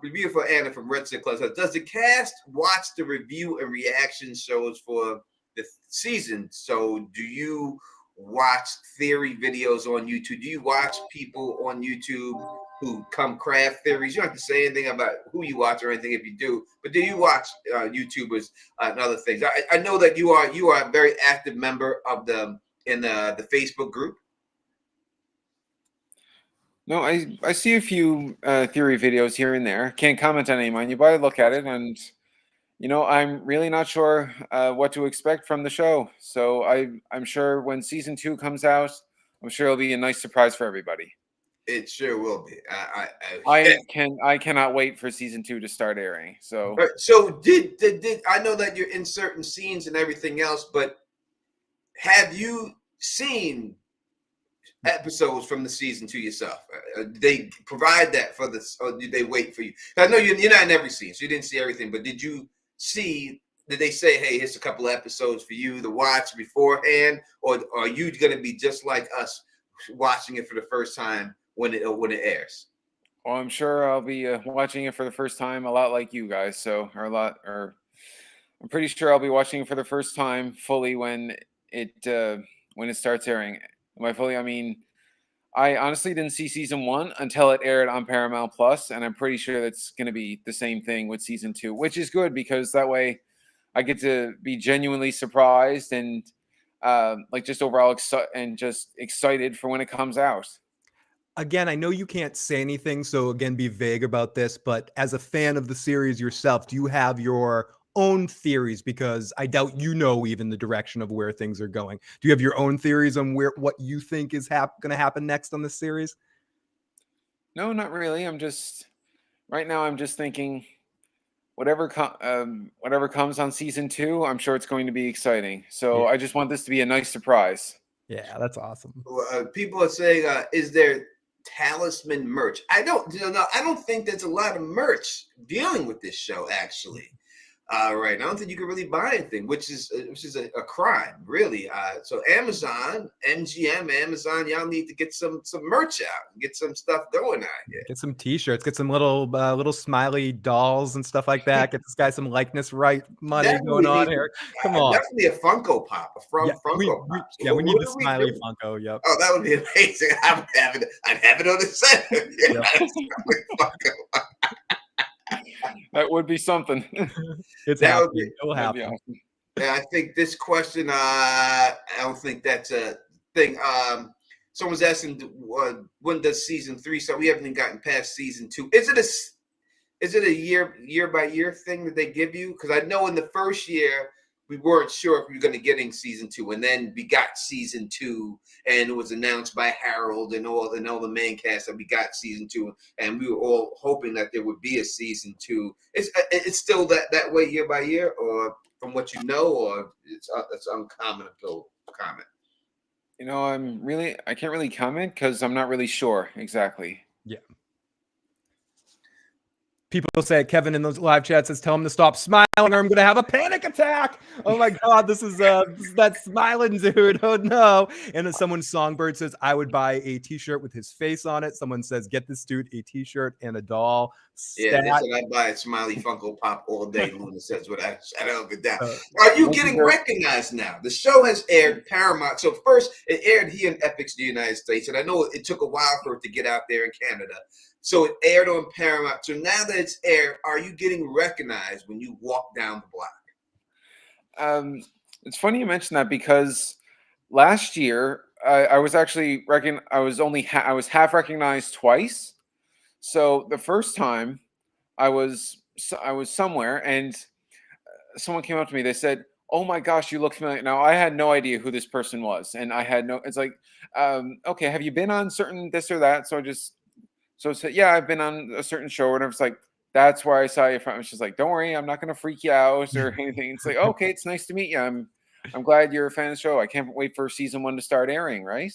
Review for Anna from Red Sit Club. Does the cast watch the review and reaction shows for the season? So do you watch theory videos on YouTube? Do you watch people on YouTube who come craft theories? You don't have to say anything about who you watch or anything if you do, but do you watch YouTubers and other things? I know that you are a very active member of the Facebook group. No, I see a few theory videos here and there. Can't comment on any of mine. You better look at it, and I'm really not sure what to expect from the show. So I'm sure when season 2 comes out, I'm sure it'll be a nice surprise for everybody. It sure will be. I cannot wait for season 2 to start airing. So did I know that you're in certain scenes and everything else, but have you seen episodes from the season 2 yourself? Did they provide that for this, or did they wait for you? I know you're not in every scene, so you didn't see everything, but did they say, hey, here's a couple of episodes for you to watch beforehand, or are you going to be just like us watching it for the first time when it airs? Well, I'm sure I'll be watching it for the first time, a lot like you guys. I'm pretty sure I'll be watching it for the first time fully it when it starts airing. By fully, I mean I honestly didn't see season 1 until it aired on Paramount Plus, and I'm pretty sure that's going to be the same thing with season 2, which is good because that way I get to be genuinely surprised and like just overall just excited for when it comes out. Again, I know you can't say anything, so again, be vague about this, but as a fan of the series yourself, do you have your own theories? Because I doubt you know even the direction of where things are going. Do you have your own theories on what you think is going to happen next on this series? No, not really. Right now I'm just thinking whatever comes on season 2, I'm sure it's going to be exciting. So Yeah. I just want this to be a nice surprise. Yeah, that's awesome. People are saying, is there talisman merch? I don't think there's a lot of merch dealing with this show actually. Right. I don't think you can really buy anything, which is a crime, really. So Amazon, Amazon, y'all need to get some merch out, get some stuff going on here. Get some T-shirts, get some little smiley dolls and stuff like that. Get this guy some likeness right money Definitely going on here. Come on, definitely a Funko Pop, Funko Pop. Yeah, we need the smiley Funko. Yep. Oh, that would be amazing. I'd have it on the set. Funko. That would be something. It's That happening. would be- It will happen. Awesome. Yeah, I think this question, I don't think that's a thing. Someone's asking, when does season 3 start? We haven't even gotten past season 2. Is it a year by year thing that they give you? Because I know in the first year we weren't sure if we were going to get in season 2, and then we got season 2, and it was announced by Harold and all the main cast that we got season 2, and we were all hoping that there would be a season 2. It's still that way year by year, or from what you know, or it's uncommon to comment. You know, I can't really comment because I'm not really sure exactly. Yeah. People say, Kevin in those live chats says, tell him to stop smiling or I'm going to have a panic attack. Oh my God, this is that smiling dude. Oh no. And then someone, Songbird, says, I would buy a t-shirt with his face on it. Someone says, get this dude a t-shirt and a doll. Yeah, that's what I buy a smiley Funko Pop all day. Luna says, what I don't get that. Are you getting recognized now? The show has aired Paramount. So first, it aired here in Epix, the United States. And I know it took a while for it to get out there in Canada. So it aired on Paramount. So now that it's aired, are you getting recognized when you walk down the block? It's funny you mention that because last year I was actually I was half recognized twice. So the first time I was somewhere and someone came up to me. They said, "Oh my gosh, you look familiar." Now I had no idea who this person was, and I had no. It's like, okay, have you been on certain this or that? So I said, yeah, I've been on a certain show, and I was like, that's where I saw you from. She's like, don't worry, I'm not going to freak you out or anything. It's like, okay, it's nice to meet you. I'm glad you're a fan of the show. I can't wait for season 1 to start airing, right?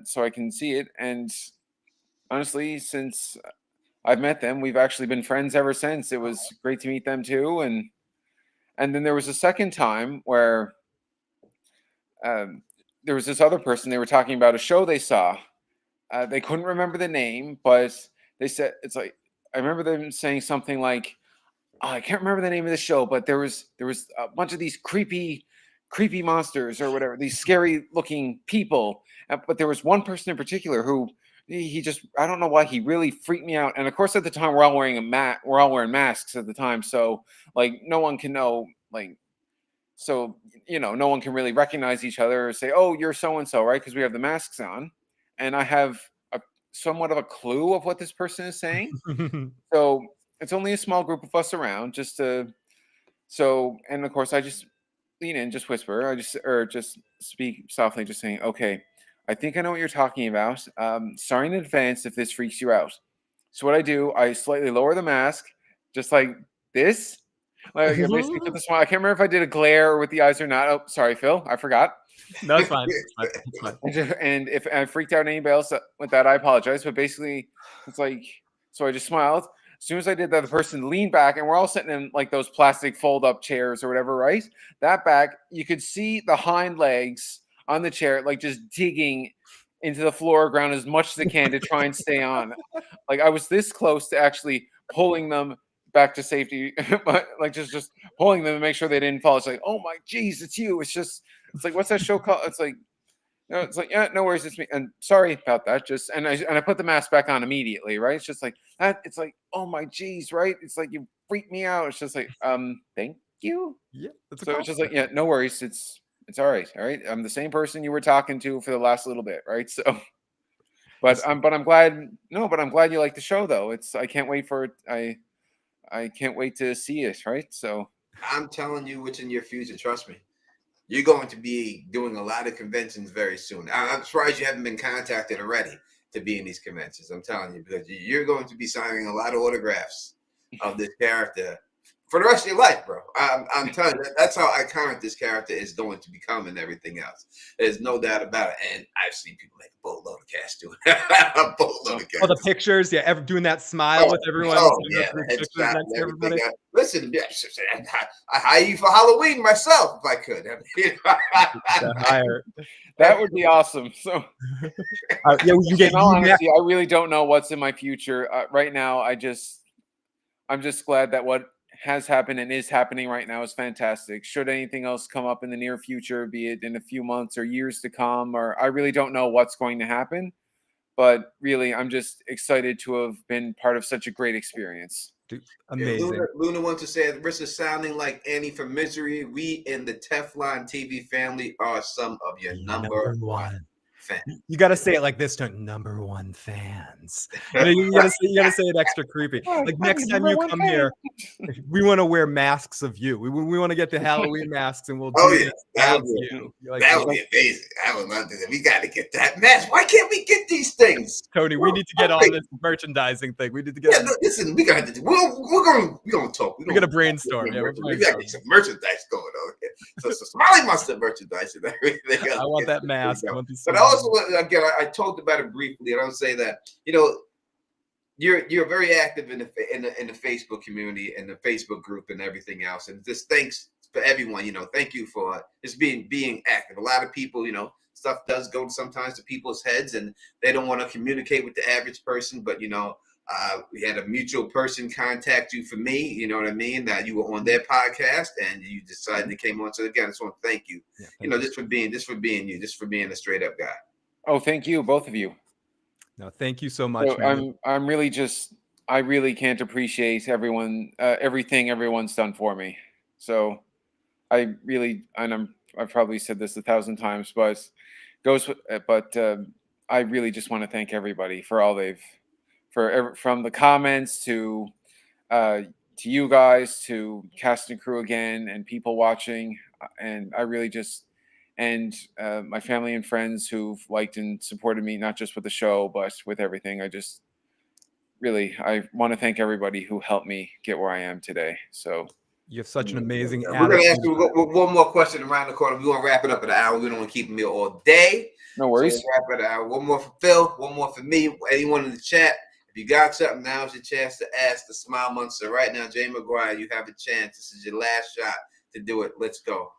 So I can see it. And honestly, since I've met them, we've actually been friends ever since. It was great to meet them too. And then there was a second time where there was this other person. They were talking about a show they saw. They couldn't remember the name, but they said it's like I remember them saying something like, I can't remember the name of the show, but there was a bunch of these creepy monsters or whatever, these scary looking people. But there was one person in particular who he just, I don't know why, he really freaked me out. And of course, at the time we're all wearing masks at the time, so like no one can know, like, so no one can really recognize each other or say, oh, you're so and so, right? Because we have the masks on. And I have somewhat of a clue of what this person is saying. So it's only a small group of us around and of course I just lean in, just whisper, just speak softly, just saying, okay, I think I know what you're talking about. Sorry in advance if this freaks you out. So what I do, I slightly lower the mask, just like this. Like I basically put the smile. I can't remember if I did a glare with the eyes or not. Oh, sorry, Phil, I forgot. No, it's fine. It's fine. And if I freaked out anybody else with that, I apologize. But basically, it's like, so I just smiled. As soon as I did that, the person leaned back, and we're all sitting in like those plastic fold-up chairs or whatever, right? That back, you could see the hind legs on the chair, like just digging into the floor or ground as much as they can to try and stay on. Like I was this close to actually pulling them back to safety, but like just pulling them to make sure they didn't fall. It's like, oh my geez, it's you. It's like, what's that show called? It's like, no, it's like, yeah, no worries, it's me. And sorry about that. Just and I put the mask back on immediately, right? It's just like that. It's like, oh my geez, right? It's like you freaked me out. It's just like, thank you. Yeah, that's a So it's just compliment. like, yeah, no worries. It's all right. All right. I'm the same person you were talking to for the last little bit, right? So but I'm glad but I'm glad you like the show though. I can't wait for it. I can't wait to see it, right? So I'm telling you what's in your future. Trust me. You're going to be doing a lot of conventions very soon. I'm surprised you haven't been contacted already to be in these conventions. I'm telling you, because you're going to be signing a lot of autographs of this character for the rest of your life, bro. I'm telling you, that's how iconic this character is going to become and everything else. There's no doubt about it. And I've seen people make a boatload of cash doing a boatload of cash. Oh, the pictures, yeah, doing that smile with everyone. Yeah, the the pictures headshot next and to everybody. everything. Listen, I hire you for Halloween myself if I could. that would be awesome. So Yeah, we can get in all you honesty, I really don't know what's in my future right now. I'm just glad that what has happened and is happening right now is fantastic. Should anything else come up in the near future, be it in a few months or years to come, or I really don't know what's going to happen. But really, I'm just excited to have been part of such a great experience. Dude, Yeah, amazing. Luna wants to say, "This is sounding like Annie from Misery. We in the Teflon TV family are some of your number one fans." You got to say it like this, don't number one fans. You got to say it extra creepy. Like next time you come here, we want to wear masks of you. We want to get the Halloween masks, and we'll do this as you. That would be amazing. I would love to. We got to get that mask. Why can't we get these things, Tony? We need to get on this merchandising thing. We need to get. Yeah, listen, we got to. We're gonna talk. We're gonna brainstorm. Yeah, we got to get some merchandise going on here. So Smiley Monster merchandise and everything. I want that mask. I want these. But also, again, I talked about it briefly, and I'll say that you're very active in the Facebook community and the Facebook group and everything else. And just thanks for everyone. Thank you for just being active. A lot of people, stuff does go sometimes to people's heads, and they don't want to communicate with the average person. But we had a mutual person contact you for me. You know what I mean? That you were on their podcast and you decided to came on. So again, I just want to thank you. Yeah, just for being you, just for being a straight up guy. Oh, thank you, both of you. No, thank you so much. So I'm really I really can't appreciate everything everyone's done for me. So I really, and I've probably said this 1,000 times, but I really just want to thank everybody for all from the comments to you guys to cast and crew again and people watching, and I really just. And my family and friends who've liked and supported me, not just with the show, but with everything. I want to thank everybody who helped me get where I am today. So you have such an amazing attitude. We're going to ask you one more question around the corner. We want to wrap it up at an hour. We don't want to keep them here all day. No worries. So wrap it out. One more for Phil, one more for me. Anyone in the chat, if you got something, now's your chance to ask the Smile Monster. Right now, Jay McGuire, you have a chance. This is your last shot to do it. Let's go.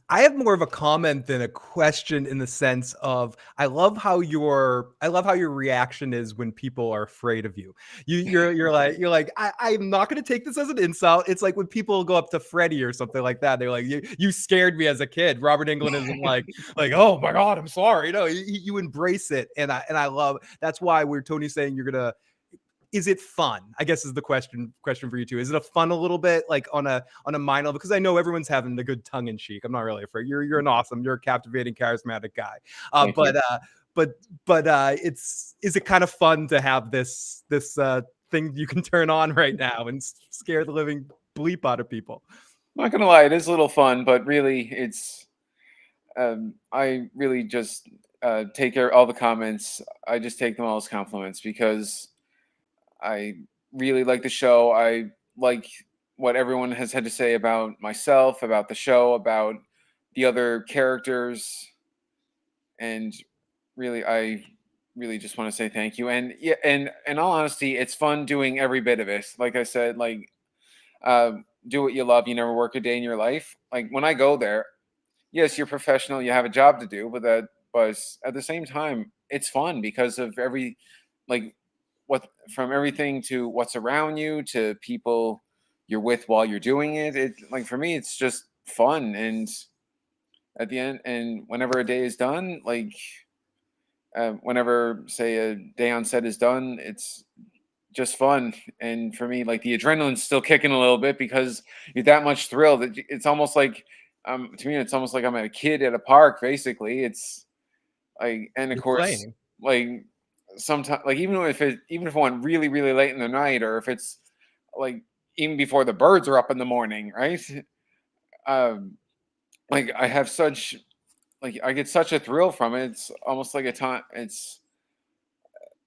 I have more of a comment than a question in the sense of I love how your reaction is when people are afraid of you. You're like I'm not going to take this as an insult. It's like when people go up to Freddie or something like that. They're like you scared me as a kid. Robert Englund isn't like oh my God, I'm sorry. No, you embrace it, and I love that's why we're Tony's saying you're gonna. Is it fun? I guess is the question for you too. Is it a fun a little bit like on a mind level? Because I know everyone's having a good tongue in cheek. I'm not really afraid. You're an awesome, you're a captivating, charismatic guy. Is it kind of fun to have this thing you can turn on right now and scare the living bleep out of people? I'm not gonna lie, it is a little fun, but really it's I really just take all the comments. I just take them all as compliments because I really like the show. I like what everyone has had to say about myself, about the show, about the other characters. And really, I really just want to say thank you. And yeah, and in all honesty, it's fun doing every bit of it. Like I said, do what you love. You never work a day in your life. Like when I go there, yes, you're professional. You have a job to do, but but at the same time, it's fun because of from everything to what's around you to people you're with while you're doing it. It like for me, it's just fun, and at the end, and whenever a day is done, whenever say a day on set is done, it's just fun. And for me, like the adrenaline's still kicking a little bit because you're that much thrilled. It's almost like to me, it's almost like I'm a kid at a park. Basically, it's like, and of You're course, playing. like sometimes, like even if it went really really late in the night, or if it's like even before the birds are up in the morning, right? Um, like I have such like I get such a thrill from it. It's almost like a time. It's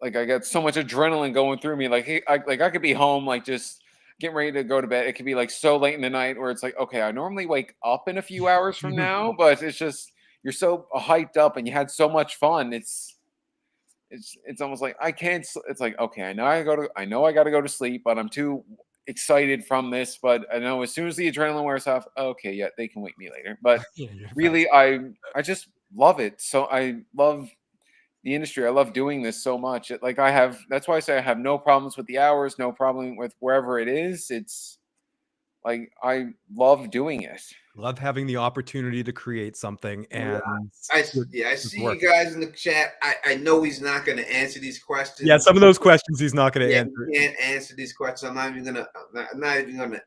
like I got so much adrenaline going through me. Like I could be home, like just getting ready to go to bed. It could be like so late in the night where it's like, okay, I normally wake up in a few hours from now, but it's just you're so hyped up and you had so much fun. It's almost like I can't. It's like, okay, I know I got to go to sleep, but I'm too excited from this. But I know as soon as the adrenaline wears off, okay, yeah, they can wake me later. But Yeah, you're fine. really, I just love it. So I love the industry. I love doing this so much. That's why I say I have no problems with the hours, no problem with wherever it is. It's like I love doing it. Love having the opportunity to create something, and I it's see work. you guys in the chat. I know he's not going to answer these questions. Yeah, some of those questions he's not going to Yeah, answer. he can't answer these questions. I'm not even gonna.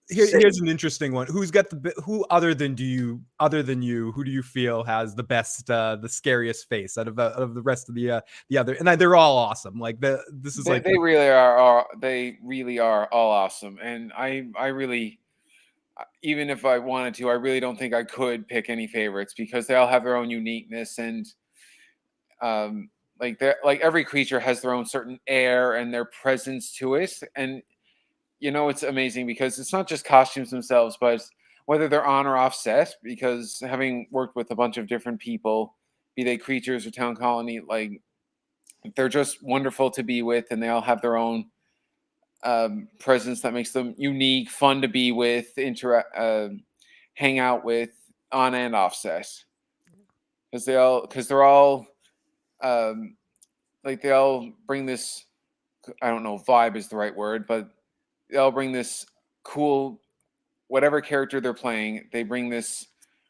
Here's an interesting one. Who other than you, who do you feel has the best, the scariest face out of the rest of the other? And they're all awesome. Like this is They, like they really are. They really are all awesome. And I really, even if I wanted to, I really don't think I could pick any favorites because they all have their own uniqueness, and like every creature has their own certain air and their presence to it. And it's amazing because it's not just costumes themselves, but whether they're on or off set. Because having worked with a bunch of different people, be they creatures or town colony, like they're just wonderful to be with, and they all have their own presence that makes them unique, fun to be with, hang out with on and off set. Because they're all like they all bring this. I don't know, if vibe is the right word, but they all bring this cool, whatever character they're playing, they bring this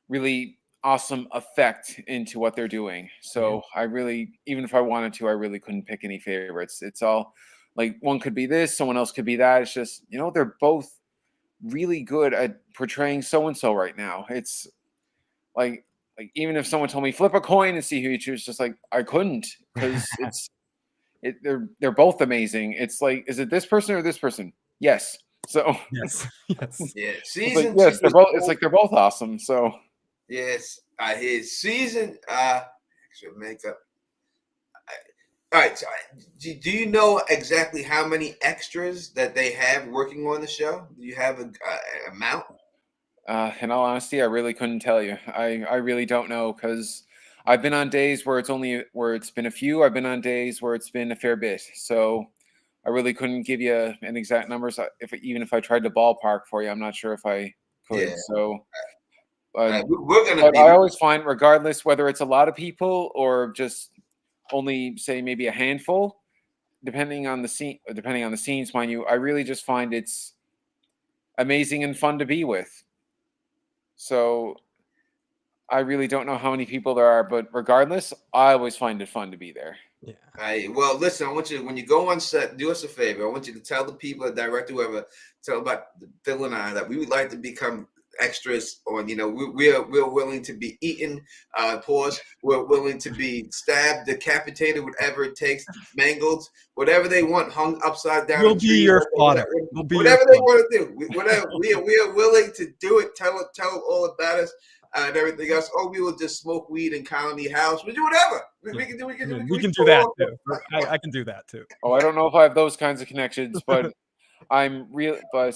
really awesome effect into what they're doing. So I really, even if I wanted to, I really couldn't pick any favorites. It's all like one could be this, someone else could be that. It's just, they're both really good at portraying so and so right now. It's like even if someone told me flip a coin and see who you choose, just like I couldn't, because they're both amazing. It's like, is it this person or this person? Yes. So yes. Yeah, it's season like, yes, two they're is both. It's like they're both awesome. So yes, I hear season. Actually, makeup. All right. So, do you know exactly how many extras that they have working on the show? Do you have a amount? in all honesty, I really couldn't tell you. I really don't know, because I've been on days where it's been a few. I've been on days where it's been a fair bit. So I really couldn't give you an exact number. So even if I tried to ballpark for you, I'm not sure if I could. Yeah. So, We're gonna but be. I always find, regardless whether it's a lot of people or just only say maybe a handful, depending on the scenes, mind you, I really just find it's amazing and fun to be with. So I really don't know how many people there are, but regardless, I always find it fun to be there. Yeah. Well, listen, I want you, when you go on set, do us a favor. I want you to tell the people, the director, whoever, tell about Phil and I that we would like to become extras on, we're willing to be eaten, paused. We're willing to be stabbed, decapitated, whatever it takes, mangled, whatever they want, hung upside down. We'll be your fodder. Whatever they want to do. We are willing to do it. Tell them all about us. And everything else. Oh, we will just smoke weed in Colony House. We do whatever. We can do that too. I can do that too. Oh, I don't know if I have those kinds of connections, but but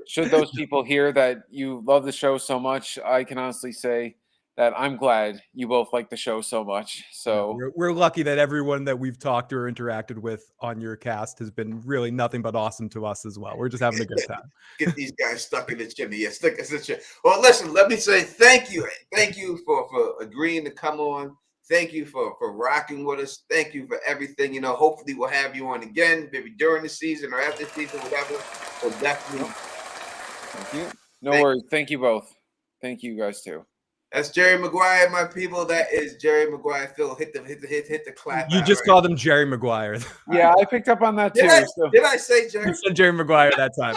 should those people hear that you love the show so much, I can honestly say that I'm glad you both like the show so much. So we're lucky that everyone that we've talked to or interacted with on your cast has been really nothing but awesome to us as well. We're just having a good time. Get these guys stuck in the chimney. Yeah, stick us in the chimney. Well, listen, let me say thank you. Thank you for agreeing to come on. Thank you for rocking with us. Thank you for everything. You know, hopefully we'll have you on again, maybe during the season or after the season, whatever. So definitely. Thank you. No worries. Thank you both. Thank you guys too. That's Jerry McGuire, my people. That is Jerry McGuire. Phil, hit the clap. You just called him Jerry McGuire. Yeah, I picked up on that too. Did I say Jerry? You said Jerry McGuire that time.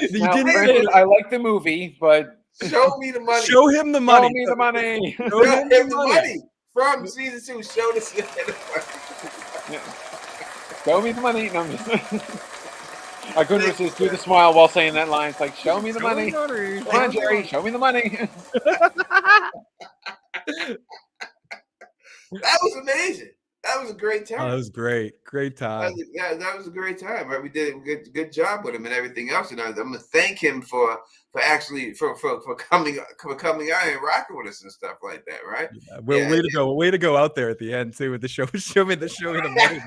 You Now, didn't granted, say- I like the movie, but Show me the money. Show him the money. show me the money. Show him the money from season 2. Show the money. Show me the money. No, I'm just I couldn't resist do the smile while saying that line. It's like, show me the money. Come on, Jerry, show me the money. That was amazing. That was a great time. Oh, that was great. Great time. That was a great time. Right? We did a good job with him and everything else. And I'm gonna thank him for actually for coming out and rocking with us and stuff like that. Right? Yeah, way to go. Way to go out there at the end too with the show. Show me the money.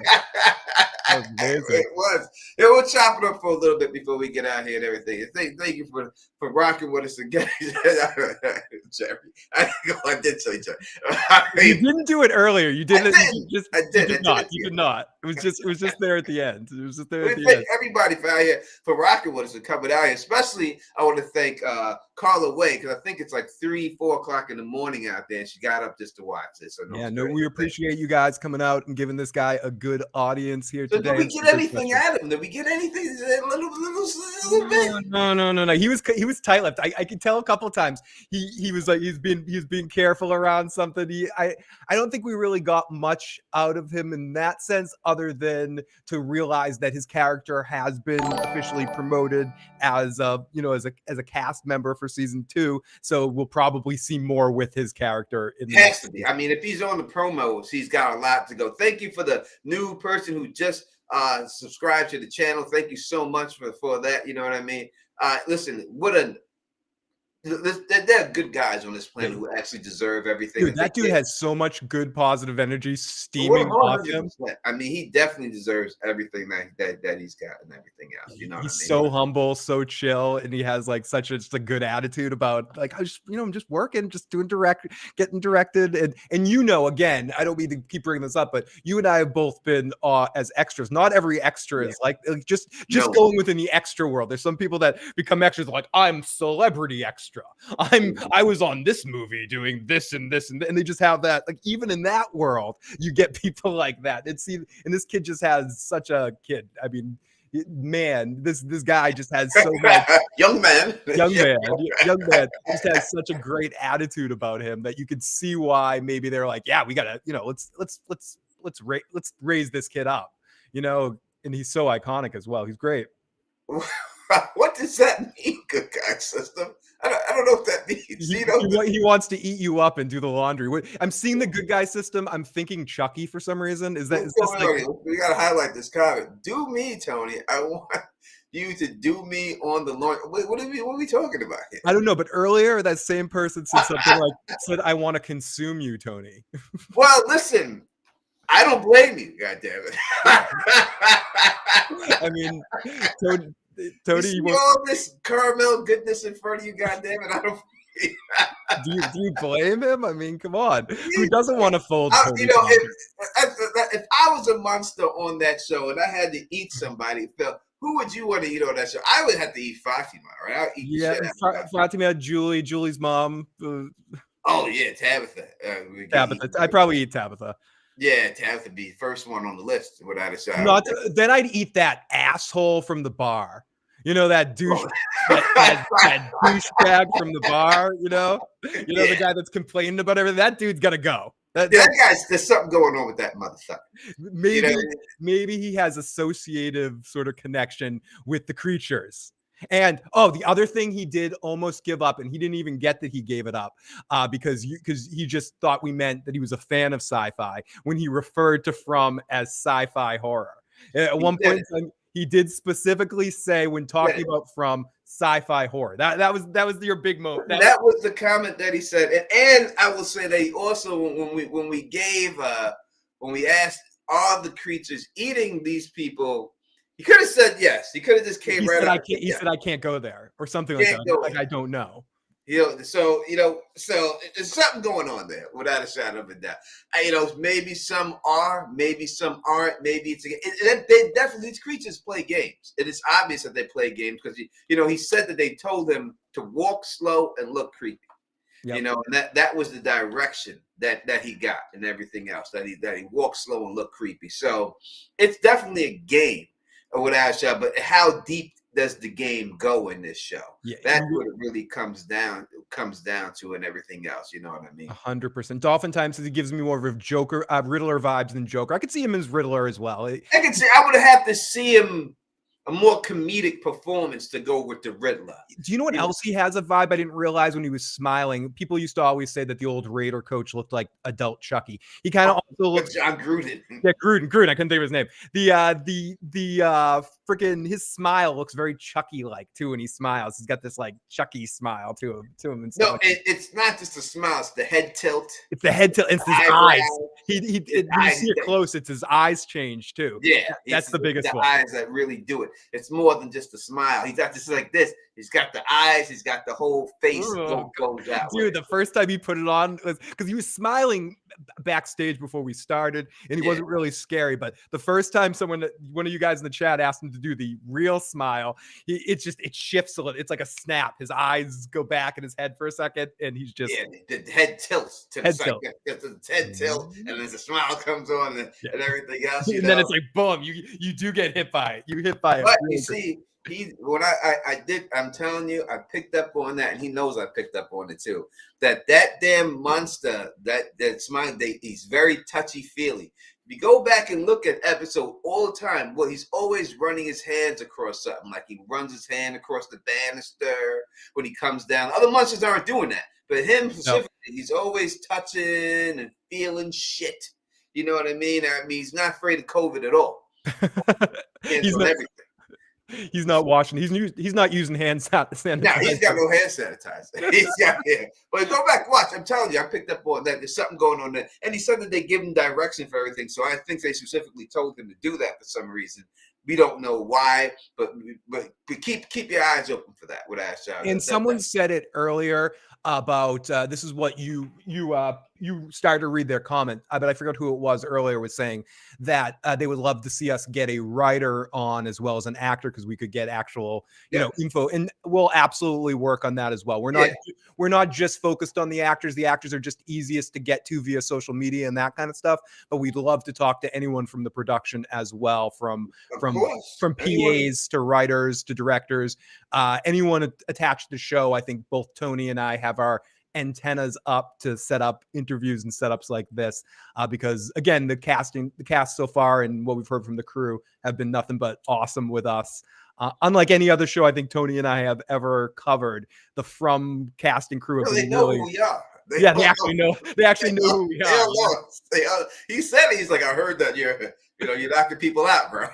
That was amazing. It was. Yeah, we'll chop it up for a little bit before we get out here and everything. Thank you for rocking with us again, Jerry. I did say Jerry. You didn't do it earlier. You didn't. You did not. Yeah. You did not. It was just there at the end. It was just there at the Thank end. everybody for out here for rocking with us and coming out here. Especially, I want to thank Carla Way, because I think it's like 3-4 o'clock in the morning out there. And she got up just to watch it. So We appreciate you guys coming out and giving this guy a good audience here So today. did we get anything out of him? Did we get anything? A little bit? No. He was tight-lipped. I could tell a couple of times. He was like he's being careful around something. I don't think we really got much out of him in that sense, other than to realize that his character has been officially promoted as a cast member for season 2. So we'll probably see more with his character in the Has to be. I mean, if he's on the promos, he's got a lot to go. Thank you for the new person who just subscribed to the channel. Thank you so much for that. You know what I mean? Listen, there are good guys on this planet who actually deserve everything. Dude, that dude has so much good positive energy steaming off him. I mean, he definitely deserves everything that he's got and everything else. You know, he's so humble, so chill, and he has like just a good attitude about like I'm just working, just getting directed, and again, I don't mean to keep bringing this up, but you and I have both been as extras. Not every extra is like just going within the extra world. There's some people that become extras like I'm celebrity extra. I was on this movie doing this and this and they just have that. Like even in that world, you get people like that. And this kid just has such a kid. I mean, man, this guy just has so much young man just has such a great attitude about him that you could see why maybe they're like, yeah, we gotta, let's raise this kid up, and he's so iconic as well. He's great. What does that mean, good guy system? I don't know what that means. He wants to eat you up and do the laundry. I'm seeing the good guy system. I'm thinking Chucky for some reason. We got to highlight this comment. Do me, Tony. I want you to do me on the laundry. Wait, what are we talking about here? I don't know, but earlier that same person said something said, "I want to consume you, Tony." Well, listen. I don't blame you, goddammit. I mean, Tony, you see all this caramel goodness in front of you, goddammit. I don't. do you blame him? I mean, come on. Who doesn't want to fold? If I was a monster on that show and I had to eat somebody, Phil, who would you want to eat on that show? I would have to eat Fatima, right? I'll eat Fatima, Julie's mom. Oh yeah, Tabitha. Tabitha. I'd probably eat Tabitha. Yeah, Tabitha be first one on the list without a shot. Then I'd eat that asshole from the bar. That douche, that douchebag from the bar. The guy that's complaining about everything. That dude's got to go. That guy's, there's something going on with that motherfucker. Maybe he has associative sort of connection with the creatures. And the other thing he did almost give up, and he didn't even get that he gave it up because he just thought we meant that he was a fan of sci-fi when he referred to From as sci-fi horror. At one point in time, he did specifically say when talking about From sci-fi horror. That was your big moment. That was the comment that he said, and I will say that he also when we asked are the creatures eating these people. He could have said yes. He could have just came right out. He said, I can't go there or something like that. Like, I don't know. So there's something going on there, without a shadow of a doubt. Maybe some are, maybe some aren't. Maybe these creatures play games. It is obvious that they play games because he said that they told him to walk slow and look creepy. Yep. And that was the direction that he got, and everything else that he walked slow and looked creepy. So it's definitely a game, or without a shadow. But how deep does the game go in this show? Yeah, That's what it really comes down to, and everything else. You know what I mean? 100%. Oftentimes he gives me more of a Joker, Riddler vibes than Joker. I could see him as Riddler as well. I could say I would have to see him a more comedic performance to go with the Riddler. Do you know what else he has a vibe? I didn't realize when he was smiling. People used to always say that the old Raider coach looked like adult Chucky. He kind of also looks John Gruden. Yeah, Gruden. I couldn't think of his name. The freaking his smile looks very Chucky like too when he smiles. He's got this like Chucky smile to him and stuff. No, like it's not just a smile. It's the head tilt. It's the head tilt. It's his eyes. When you see it close, it's his eyes change too. Yeah, that's the biggest one. The eyes that really do it. It's more than just a smile. He's not just like this. He's got the eyes. He's got the whole face goes out. Dude, the first time he put it on was because he was smiling backstage before we started, and he wasn't really scary. But the first time one of you guys in the chat asked him to do the real smile, it shifts a little. It's like a snap. His eyes go back in his head for a second, and he's just the head tilts to head the tilt. It's a head tilt, and then the smile comes on, and everything else. And then it's like boom, you do get hit by it. You hit by it. But you see, I'm telling you, I picked up on that, and he knows I picked up on it too. That damn monster, that smile, he's very touchy-feely. If you go back and look at episode all the time, he's always running his hands across something. Like he runs his hand across the banister when he comes down. Other monsters aren't doing that. But him specifically, he's always touching and feeling shit. You know what I mean? He's not afraid of COVID at all. He's not washing. He's not using hand sanitizer. No, he's got no hand sanitizer. He's got But go back, watch. I'm telling you, I picked up on that. There's something going on there. And he said that they give him direction for everything. So I think they specifically told him to do that for some reason. We don't know why, but keep your eyes open for that. With Ash. And someone said it earlier about this is what you started to read their comment, but I forgot who it was earlier, was saying that they would love to see us get a writer on as well as an actor, because we could get actual info, and we'll absolutely work on that as well. We're not just focused on the actors. The actors are just easiest to get to via social media and that kind of stuff, but we'd love to talk to anyone from the production as well, from PAs to writers to directors, anyone attached to the show. I think both Tony and I have our antennas up to set up interviews and setups like this, because again, the cast so far and what we've heard from the crew have been nothing but awesome with us. Unlike any other show I think Tony and I have ever covered, the From cast and crew have been know who we are. They actually know who we are. He said, he's like, I heard that you're knocking people out, bro.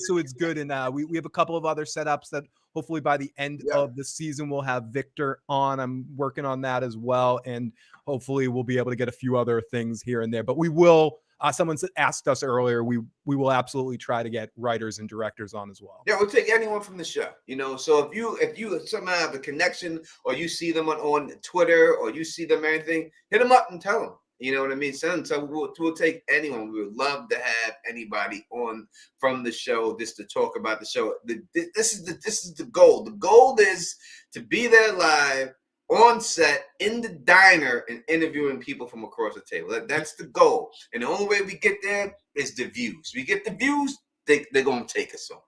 So it's good. And we have a couple of other setups that hopefully by the end of the season we'll have Victor on. I'm working on that as well, and hopefully we'll be able to get a few other things here and there. But we will. Someone asked us earlier. We will absolutely try to get writers and directors on as well. Yeah, we'll take anyone from the show. So if you somehow have a connection, or you see them on Twitter, or you see them or anything, hit them up and tell them. You know what I mean? So we'll take anyone. We would love to have anybody on from the show just to talk about the show. This is the goal. The goal is to be there live on set in the diner and interviewing people from across the table. That's the goal. And the only way we get there is the views. We get the views, they're going to take us on.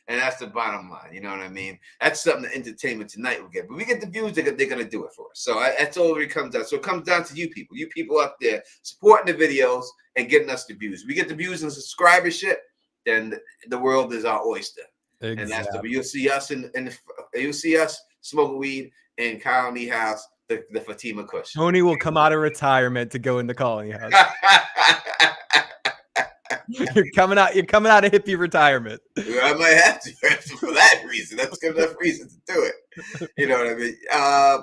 And that's the bottom line. You know what I mean? That's something that Entertainment Tonight will get. But we get the views, they're going to do it for us. So that's all it comes down. So it comes down to you people up there supporting the videos and getting us the views. We get the views and subscribership, then the world is our oyster. Exactly. And that's you'll see us smoking weed in Colony House, the Fatima Kush. Tony will come out of retirement to go into Colony House. You're coming out of hippie retirement. I might have to for that reason. That's good enough reason to do it. You know what I mean?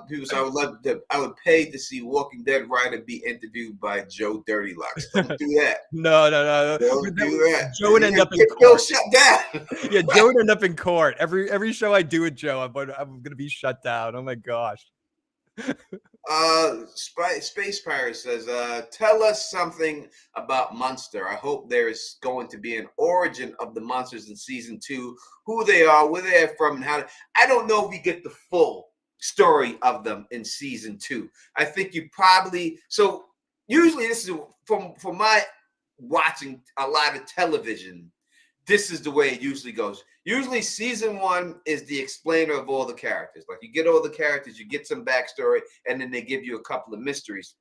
People say I would pay to see Walking Dead writer be interviewed by Joe Dirty Locks. Don't do that. No. Don't do that. Joe would end up in Bill court. shut down. Yeah, Joe would end up in court. Every show I do with Joe, I'm gonna be shut down. Oh my gosh. Space Pirate says, tell us something about Munster. I hope there is going to be an origin of the monsters in season 2, who they are, where they're from, and how. I don't know if we get the full story of them in season 2. I think you probably. So usually this is from my watching a lot of television. This is the way it usually goes. Usually season 1 is the explainer of all the characters. Like you get all the characters, you get some backstory, and then they give you a couple of mysteries.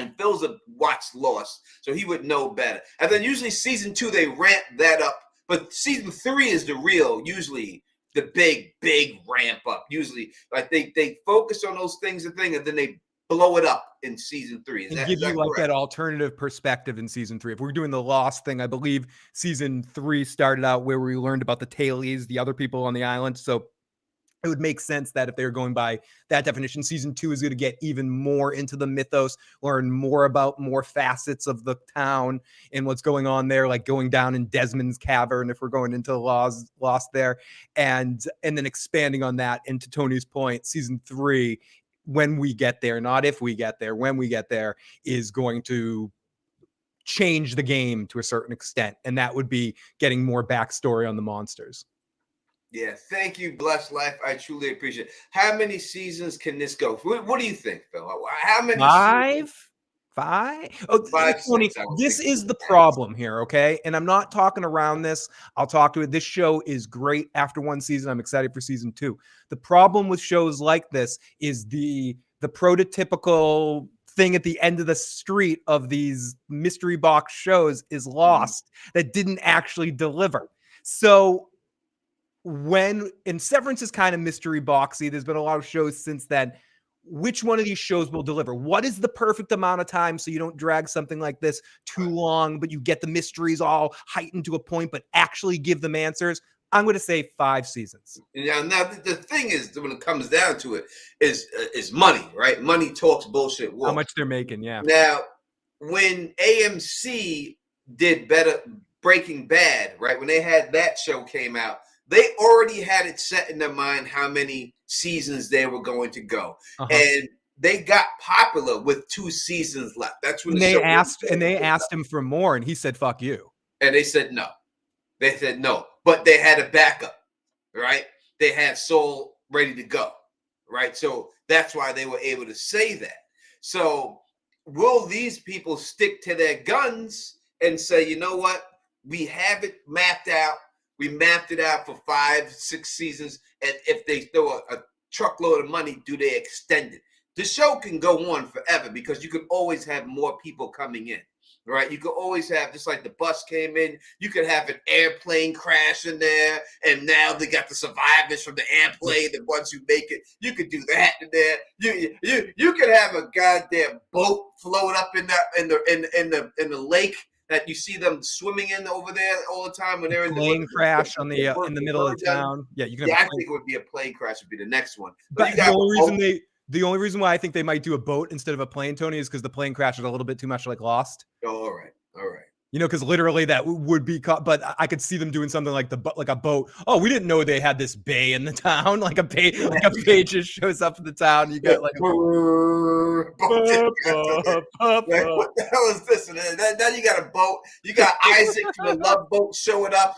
And Phil's watched Lost, so he would know better. And then usually season 2, they ramp that up. But season 3 is the real, usually the big ramp up. Usually like they focus on those things and then they blow it up in season 3. And give you like that alternative perspective in season 3. If we're doing the Lost thing, I believe season 3 started out where we learned about the tailies, the other people on the island. So it would make sense that if they're going by that definition, season 2 is going to get even more into the mythos, learn more about more facets of the town and what's going on there, like going down in Desmond's cavern, if we're going into Lost there, and then expanding on that. And to Tony's point, season 3, when we get there, not if we get there, when we get there, is going to change the game to a certain extent. And that would be getting more backstory on the monsters. Yeah, thank you, Blessed Life. I truly appreciate it. How many seasons can this go? What do you think, Phil? How many? Five? Oh, Tony, this is the problem here, okay? And I'm not talking around this. I'll talk to it. This show is great after 1 season. I'm excited for season 2. The problem with shows like this is the prototypical thing at the end of the street of these mystery box shows is Lost that didn't actually deliver. So and Severance is kind of mystery boxy. There's been a lot of shows since then. Which one of these shows will deliver? What is the perfect amount of time so you don't drag something like this too long, but you get the mysteries all heightened to a point, but actually give them answers? I'm going to say 5 seasons. Yeah. Now the thing is, when it comes down to it, is money, right? Money talks, bullshit walks. How much they're making, yeah. Now, when AMC did better, Breaking Bad, right? When they had that show came out, they already had it set in their mind how many seasons they were going to go. And they got popular with 2 seasons left. That's when they asked him for more, and he said, fuck you. And they said no. They said no. But they had a backup, right? They had Soul ready to go, right? So that's why they were able to say that. So will these people stick to their guns and say, you know what? We have it mapped out. We mapped it out for 5, 6 seasons. And if they throw a truckload of money, do they extend it? The show can go on forever because you can always have more people coming in, right? You could always have, just like the bus came in, you could have an airplane crash in there. And now they got the survivors from the airplane, the ones who make it. You could do that in there. You could have a goddamn boat float up in the lake that you see them swimming in over there all the time when they're in the plane crash in the middle of town. Yeah, you can. Yeah, I think it would be a plane crash would be the next one. But the only reason why I think they might do a boat instead of a plane, Tony, is because the plane crash is a little bit too much like Lost. Oh, all right. You know, because literally that would be caught, but I could see them doing something like a boat. Oh, we didn't know they had this bay in the town. Like a bay just shows up in the town. You got like what the hell is this? And now you got a boat. You got Isaac from the Love Boat showing up.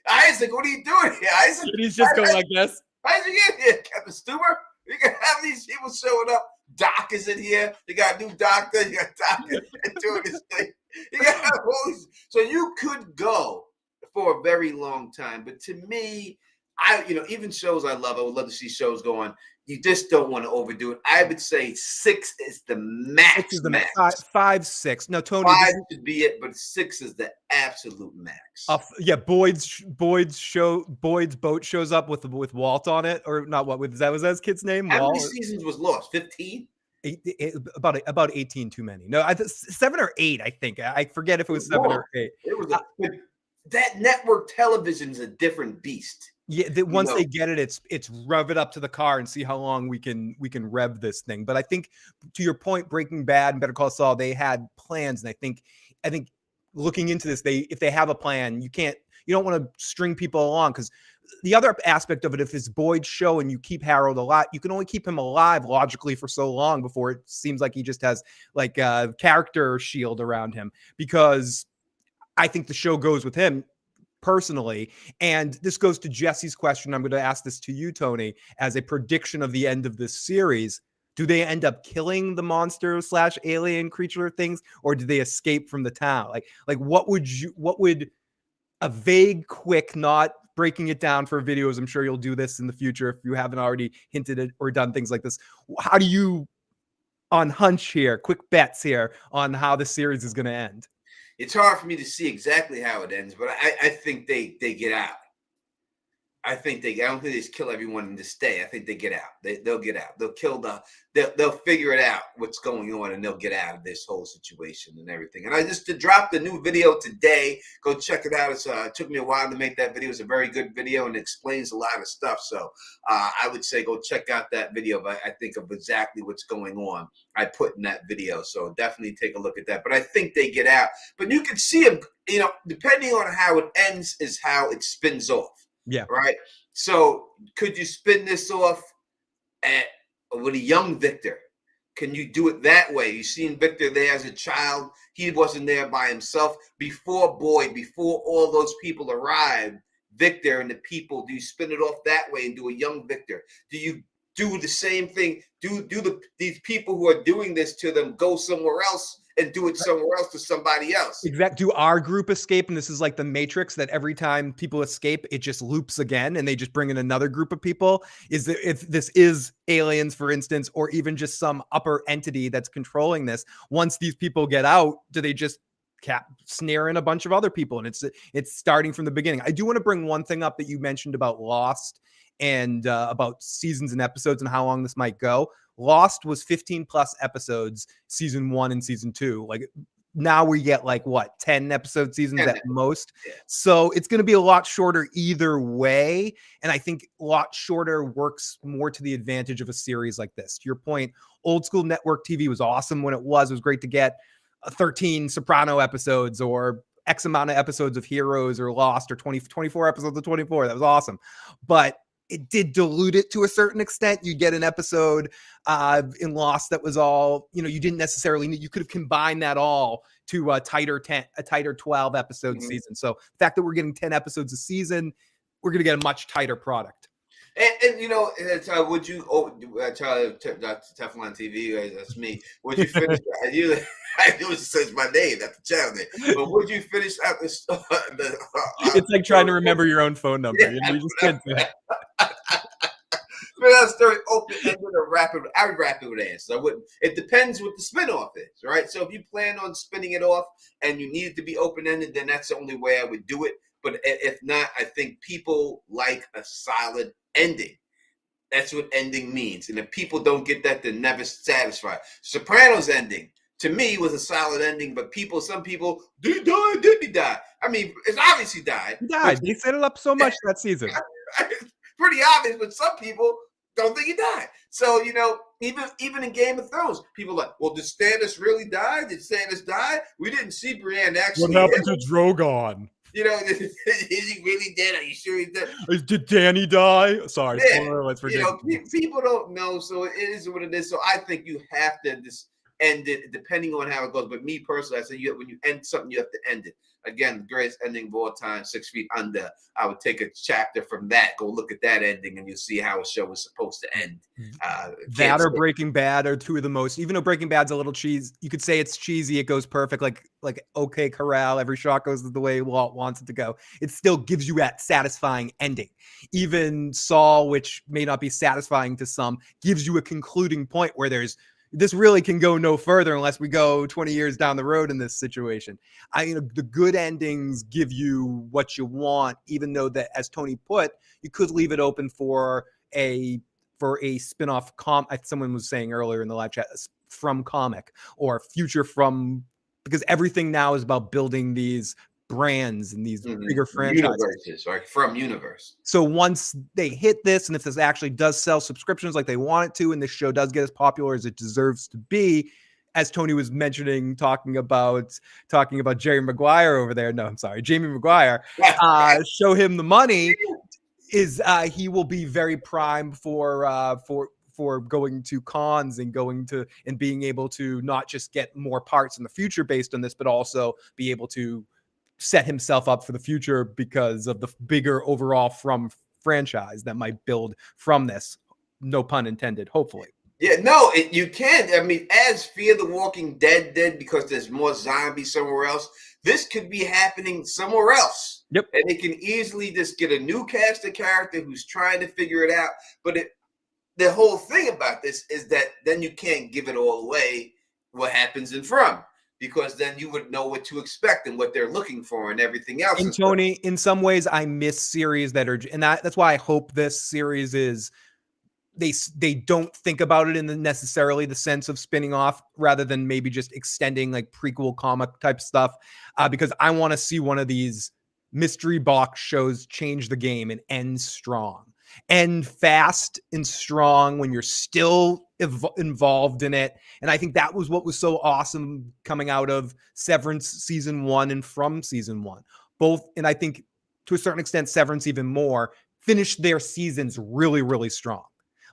Isaac, what are you doing here, Isaac? And he's just going like this. Isaac in here, Captain Stuber. You can have these people showing up. Doc is in here. You got a new doctor. You got doctor doing this thing. You got so you could go for a very long time. But to me, even shows I love, I would love to see shows go on. You just don't want to overdo it. I would say 6 is the max. 6 is the max. 5, 6. No, Tony. 5 should be it, but 6 is the absolute max. Yeah, Boyd's boat shows up with Walt on it, or not? Was that his kid's name? How Walt? many seasons was Lost? 15. About 18 too many. No, 7 or 8, I think. I forget if it was 7 or 8. It was that network television is a different beast. Yeah, once they get it, it's rev it up to the car and see how long we can rev this thing. But I think, to your point, Breaking Bad and Better Call Saul, they had plans, and I think looking into this, if they have a plan, you don't want to string people along, because the other aspect of it, if it's Boyd's show and you keep Harold a lot, you can only keep him alive logically for so long before it seems like he just has like a character shield around him, because I think the show goes with him personally. And this goes to Jesse's question. I'm going to ask this to you, Tony, as a prediction of the end of this series. Do they end up killing the monster / alien creature things, or do they escape from the town? Like what would a vague, quick, not breaking it down for videos, I'm sure you'll do this in the future if you haven't already hinted at or done things like this. How do you, on hunch here, quick bets here on how the series is going to end? It's hard for me to see exactly how it ends, but I think they get out. I don't think they just kill everyone and just stay. I think they get out. They'll get out. They'll figure it out what's going on, and they'll get out of this whole situation and everything. And I just dropped a new video today. Go check it out. It took me a while to make that video. It's a very good video and it explains a lot of stuff. So I would say go check out that video. But I think of exactly what's going on I put in that video. So definitely take a look at that. But I think they get out. But you can see them, depending on how it ends is how it spins off. Yeah. Right. So could you spin this off with a young Victor? Can you do it that way? You've seen Victor there as a child. He wasn't there by himself. Before Boyd, before all those people arrived, Victor and the people, do you spin it off that way and do a young Victor? Do you do the same thing? These people who are doing this to them go somewhere else and do it somewhere else to somebody else? Exactly. Do our group escape? And this is like the Matrix, that every time people escape, it just loops again and they just bring in another group of people? If this is aliens, for instance, or even just some upper entity that's controlling this, once these people get out, do they just snare in a bunch of other people? And it's starting from the beginning. I do want to bring one thing up that you mentioned about Lost and about seasons and episodes and how long this might go. Lost was 15 plus episodes, season 1 and season 2. Like now we get 10 episode seasons at most. Yeah. So it's going to be a lot shorter either way. And I think a lot shorter works more to the advantage of a series like this. To your point, old school network TV was awesome when it was great to get 13 Soprano episodes or X amount of episodes of Heroes or Lost or 24 episodes of 24. That was awesome. But it did dilute it to a certain extent. You get an episode in Lost that was all, you didn't necessarily need. You could have combined that all to a tighter 12 episode season. So the fact that we're getting 10 episodes a season, we're going to get a much tighter product. And would you? Teflon TV, that's me. Would you finish? I knew it says my name. That's the channel name. But would you finish out the? It's like trying to remember your own phone number. Yeah. You just can't do it. That story open-ended or rapid? I would rapid answer. I wouldn't. It depends what the spinoff is, right? So if you plan on spinning it off and you need it to be open-ended, then that's the only way I would do it. But if not, I think people like a solid ending. That's what ending means. And if people don't get that, they're never satisfied. Sopranos ending, to me, was a solid ending, but some people, did he die? Didn't he die? I mean, it's obviously died. He died. They set it up so much that season. Pretty obvious, but some people don't think he died. So, even in Game of Thrones, people are like, well, did Stannis really die? Did Stannis die? We didn't see Brienne actually. What happened to Drogon? Is he really dead? Are you sure he's dead? Did Danny die? Sorry, Yeah. spoiler alerts. People don't know, so it is what it is. So I think you have to just end it depending on how it goes. But me personally, I say when you end something, you have to end it. Again, the greatest ending of all time, 6 Feet Under. I would take a chapter from that, go look at that ending, and you'll see how a show was supposed to end. That or Breaking Bad are two of the most, even though Breaking Bad's a little cheese, you could say it's cheesy, it goes perfect, like OK Corral, every shot goes the way Walt wants it to go. It still gives you that satisfying ending. Even Saul, which may not be satisfying to some, gives you a concluding point where this really can go no further unless we go 20 years down the road in this situation. The good endings give you what you want, even though that, as Tony put, you could leave it open for for a spin-off someone was saying earlier in the live chat, from comic or future from, because everything now is about building these brands and these bigger franchises. Universes, or from universe. So once they hit this, and if this actually does sell subscriptions like they want it to, and this show does get as popular as it deserves to be, as Tony was mentioning, talking about Jerry Maguire over there. No, I'm sorry, Jamie Maguire. Show him the money. He will be very prime for going to cons and being able to not just get more parts in the future based on this, but also be able to set himself up for the future because of the bigger overall from franchise that might build from this. No pun intended, hopefully. Yeah, no, you can. I mean, as Fear the Walking Dead did, because there's more zombies somewhere else, this could be happening somewhere else. Yep. And they can easily just get a new cast of character who's trying to figure it out. But the whole thing about this is that then you can't give it all away what happens in From, because then you would know what to expect and what they're looking for and everything else. And Tony, in some ways, I miss series that are, and that's why I hope this series is, they don't think about it in necessarily the sense of spinning off, rather than maybe just extending like prequel comic type stuff, because I want to see one of these mystery box shows change the game and end strong, end fast and strong when you're still involved in it. And I think that was what was so awesome coming out of Severance season 1 and From season 1 both. And I think to a certain extent Severance even more finished their seasons really, really strong.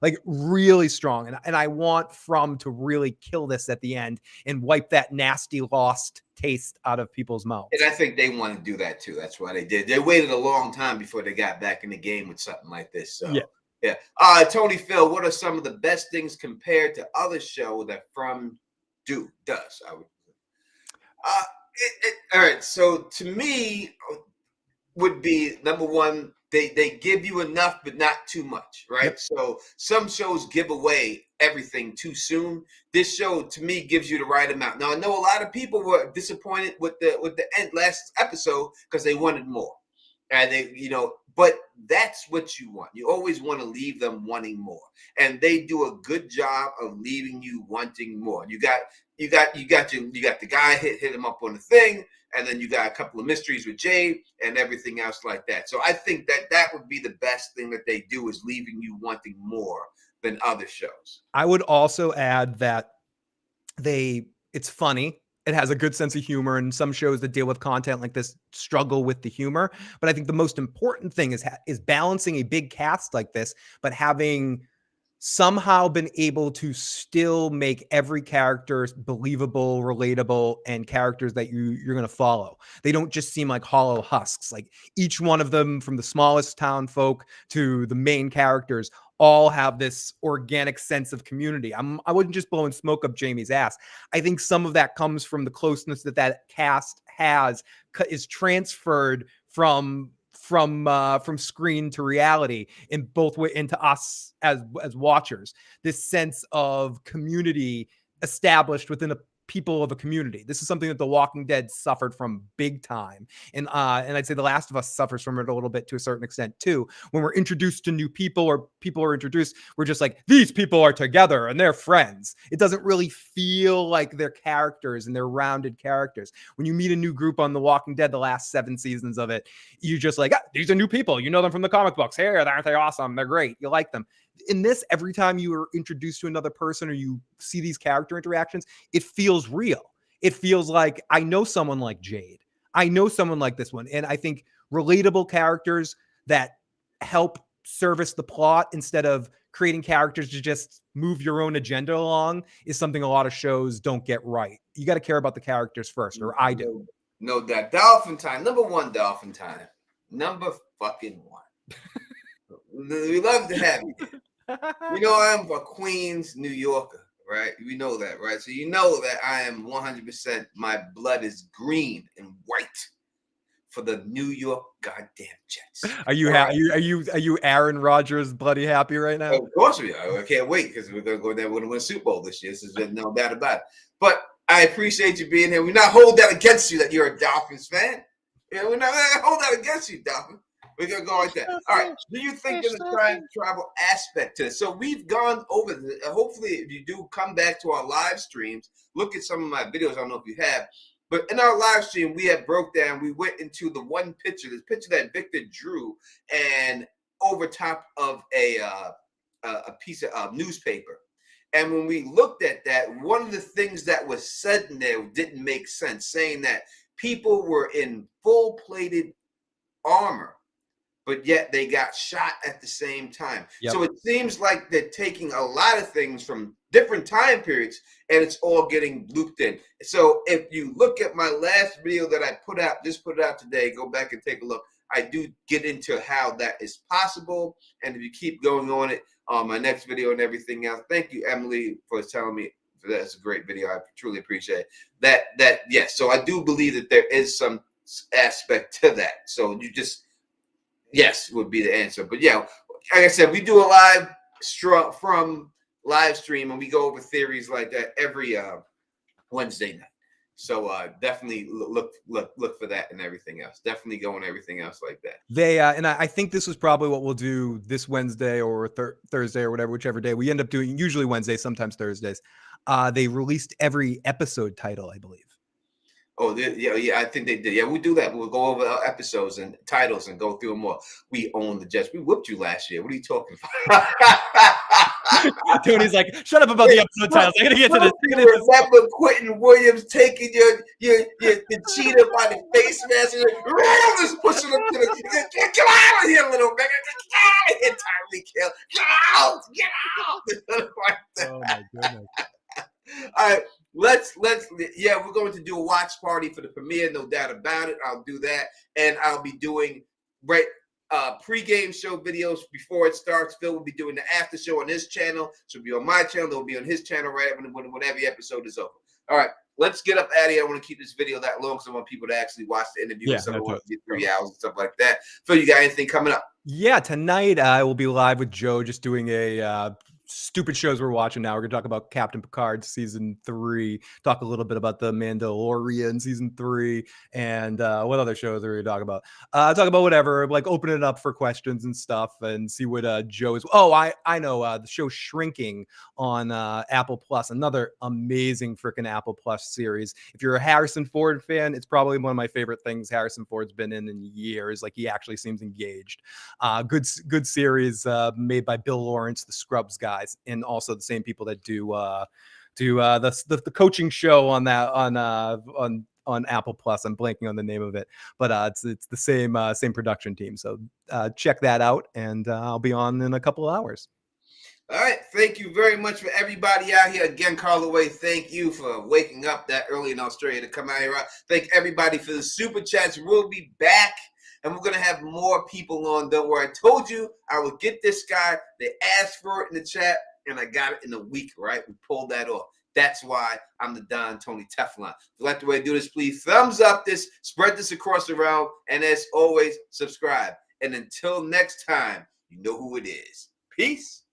Like really strong. And I want From to really kill this at the end and wipe that nasty lost taste out of people's mouths. And I think they want to do that too. That's why they did. They waited a long time before they got back in the game with something like this. So yeah. Tony Phil, what are some of the best things compared to other show that From does? All right. So to me, would be number one, they give you enough but not too much, right? Yep. So some shows give away everything too soon. This show to me gives you the right amount. Now I know a lot of people were disappointed with the end last episode because they wanted more, and but that's what you want. You always want to leave them wanting more, and they do a good job of leaving you wanting more. You got the guy hit him up on the thing. And then you got a couple of mysteries with Jade and everything else like that. So I think that would be the best thing that they do, is leaving you wanting more than other shows. I would also add that it's funny. It has a good sense of humor, and some shows that deal with content like this struggle with the humor. But I think the most important thing is balancing a big cast like this, but having somehow been able to still make every character believable, relatable, and characters that you're going to follow. They don't just seem like hollow husks. Like each one of them, from the smallest town folk to the main characters, all have this organic sense of community. I wouldn't just blowing smoke up Jamie's ass. I think some of that comes from the closeness that cast is transferred from screen to reality, in both way into us as watchers. This sense of community established within people of a community. This is something that The Walking Dead suffered from big time. And I'd say The Last of Us suffers from it a little bit to a certain extent too. When we're introduced to new people, or people are introduced, we're just like, these people are together and they're friends. It doesn't really feel like they're characters, and they're rounded characters. When you meet a new group on The Walking Dead, the last 7 seasons of it, you're just like, these are new people. You know them from the comic books. Hey, aren't they awesome? They're great. You like them. In this, every time you are introduced to another person or you see these character interactions, it feels real. It feels like I know someone like Jade. I know someone like this one. And I think relatable characters that help service the plot instead of creating characters to just move your own agenda along is something a lot of shows don't get right. You got to care about the characters first, or I do. No doubt. Dolphin time. Number one, Dolphin time. Number fucking one. We love to have you. I'm a Queens, New Yorker, right? We know that, right? So you know that I am 100%. My blood is green and white for the New York goddamn Jets. Are you are you Aaron Rodgers bloody happy right now? Of course we are. I can't wait, because we're gonna go there and win a Super Bowl this year. There's been no doubt about it. But I appreciate you being here. We're not hold that against you that you're a Dolphins fan. We're not hold that against you, Dolphin. We're gonna go like that. All right. Do you think there's a time travel aspect to this? So we've gone over this. Hopefully, if you do come back to our live streams, look at some of my videos. I don't know if you have, but in our live stream, we had broke down. We went into the one picture, this picture that Victor drew, and over top of a piece of newspaper. And when we looked at that, one of the things that was said in there didn't make sense, saying that people were in full-plated armor, but yet they got shot at the same time. Yep. So it seems like they're taking a lot of things from different time periods, and it's all getting looped in. So if you look at my last video that I just put it out today, go back and take a look. I do get into how that is possible. And if you keep going on it, my next video and everything else. Thank you, Emily, for telling me that's a great video. I truly appreciate it. Yes. So I do believe that there is some aspect to that. So you just, yes, would be the answer. But yeah, like I said, we do a live stream, and we go over theories like that every Wednesday night. So definitely look for that and everything else. Definitely go on everything else like that. They and I think this was probably what we'll do this Wednesday or Thursday or whatever, whichever day we end up doing. Usually Wednesdays, sometimes Thursdays. They released every episode title, I believe. Oh, yeah, I think they did. Yeah, we do that. We'll go over episodes and titles and go through them more. We own the Jets. We whooped you last year. What are you talking about? Tony's like, shut up about the episode titles. I gotta get to this. Remember Quentin Williams taking your cheetah by the face mask and just pushing him to the get out of here, little man. Get out of here, Tyreek Hill. Get out. Oh my goodness. All right. We're going to do a watch party for the premiere, no doubt about it. I'll do that, and I'll be doing pre-game show videos before it starts. Phil will be doing the after show on his channel. So it'll be on my channel. It'll be on his channel right when every episode is over. All right, let's get up out of here. I want to keep this video that long because I want people to actually watch the interview. And someone wants to get 3 hours and stuff like that. Phil, you got anything coming up? Yeah, tonight I will be live with Joe, just doing a stupid shows we're watching now. We're gonna talk about Captain Picard season 3, talk a little bit about the Mandalorian season 3, and what other shows are we gonna talk about? Talk about whatever, like open it up for questions and stuff, and see what Joe is. Oh, I know the show Shrinking on Apple Plus, another amazing freaking Apple Plus series. If you're a Harrison Ford fan, it's probably one of my favorite things Harrison Ford's been in years. Like, he actually seems engaged. Good series made by Bill Lawrence, the Scrubs guys, and also the same people that do the coaching show on Apple Plus. I'm blanking on the name of it, but it's the same production team. So check that out, and I'll be on in a couple of hours. All right. Thank you very much for everybody out here. Again, Carlaway, thank you for waking up that early in Australia to come out here. Thank everybody for the super chats. We'll be back, and we're going to have more people on. Don't worry. I told you I would get this guy. They asked for it in the chat, and I got it in a week, right? We pulled that off. That's why I'm the Don Tony Teflon. If you like the way I do this, please thumbs up this, spread this across the realm, and as always, subscribe. And until next time, you know who it is. Peace.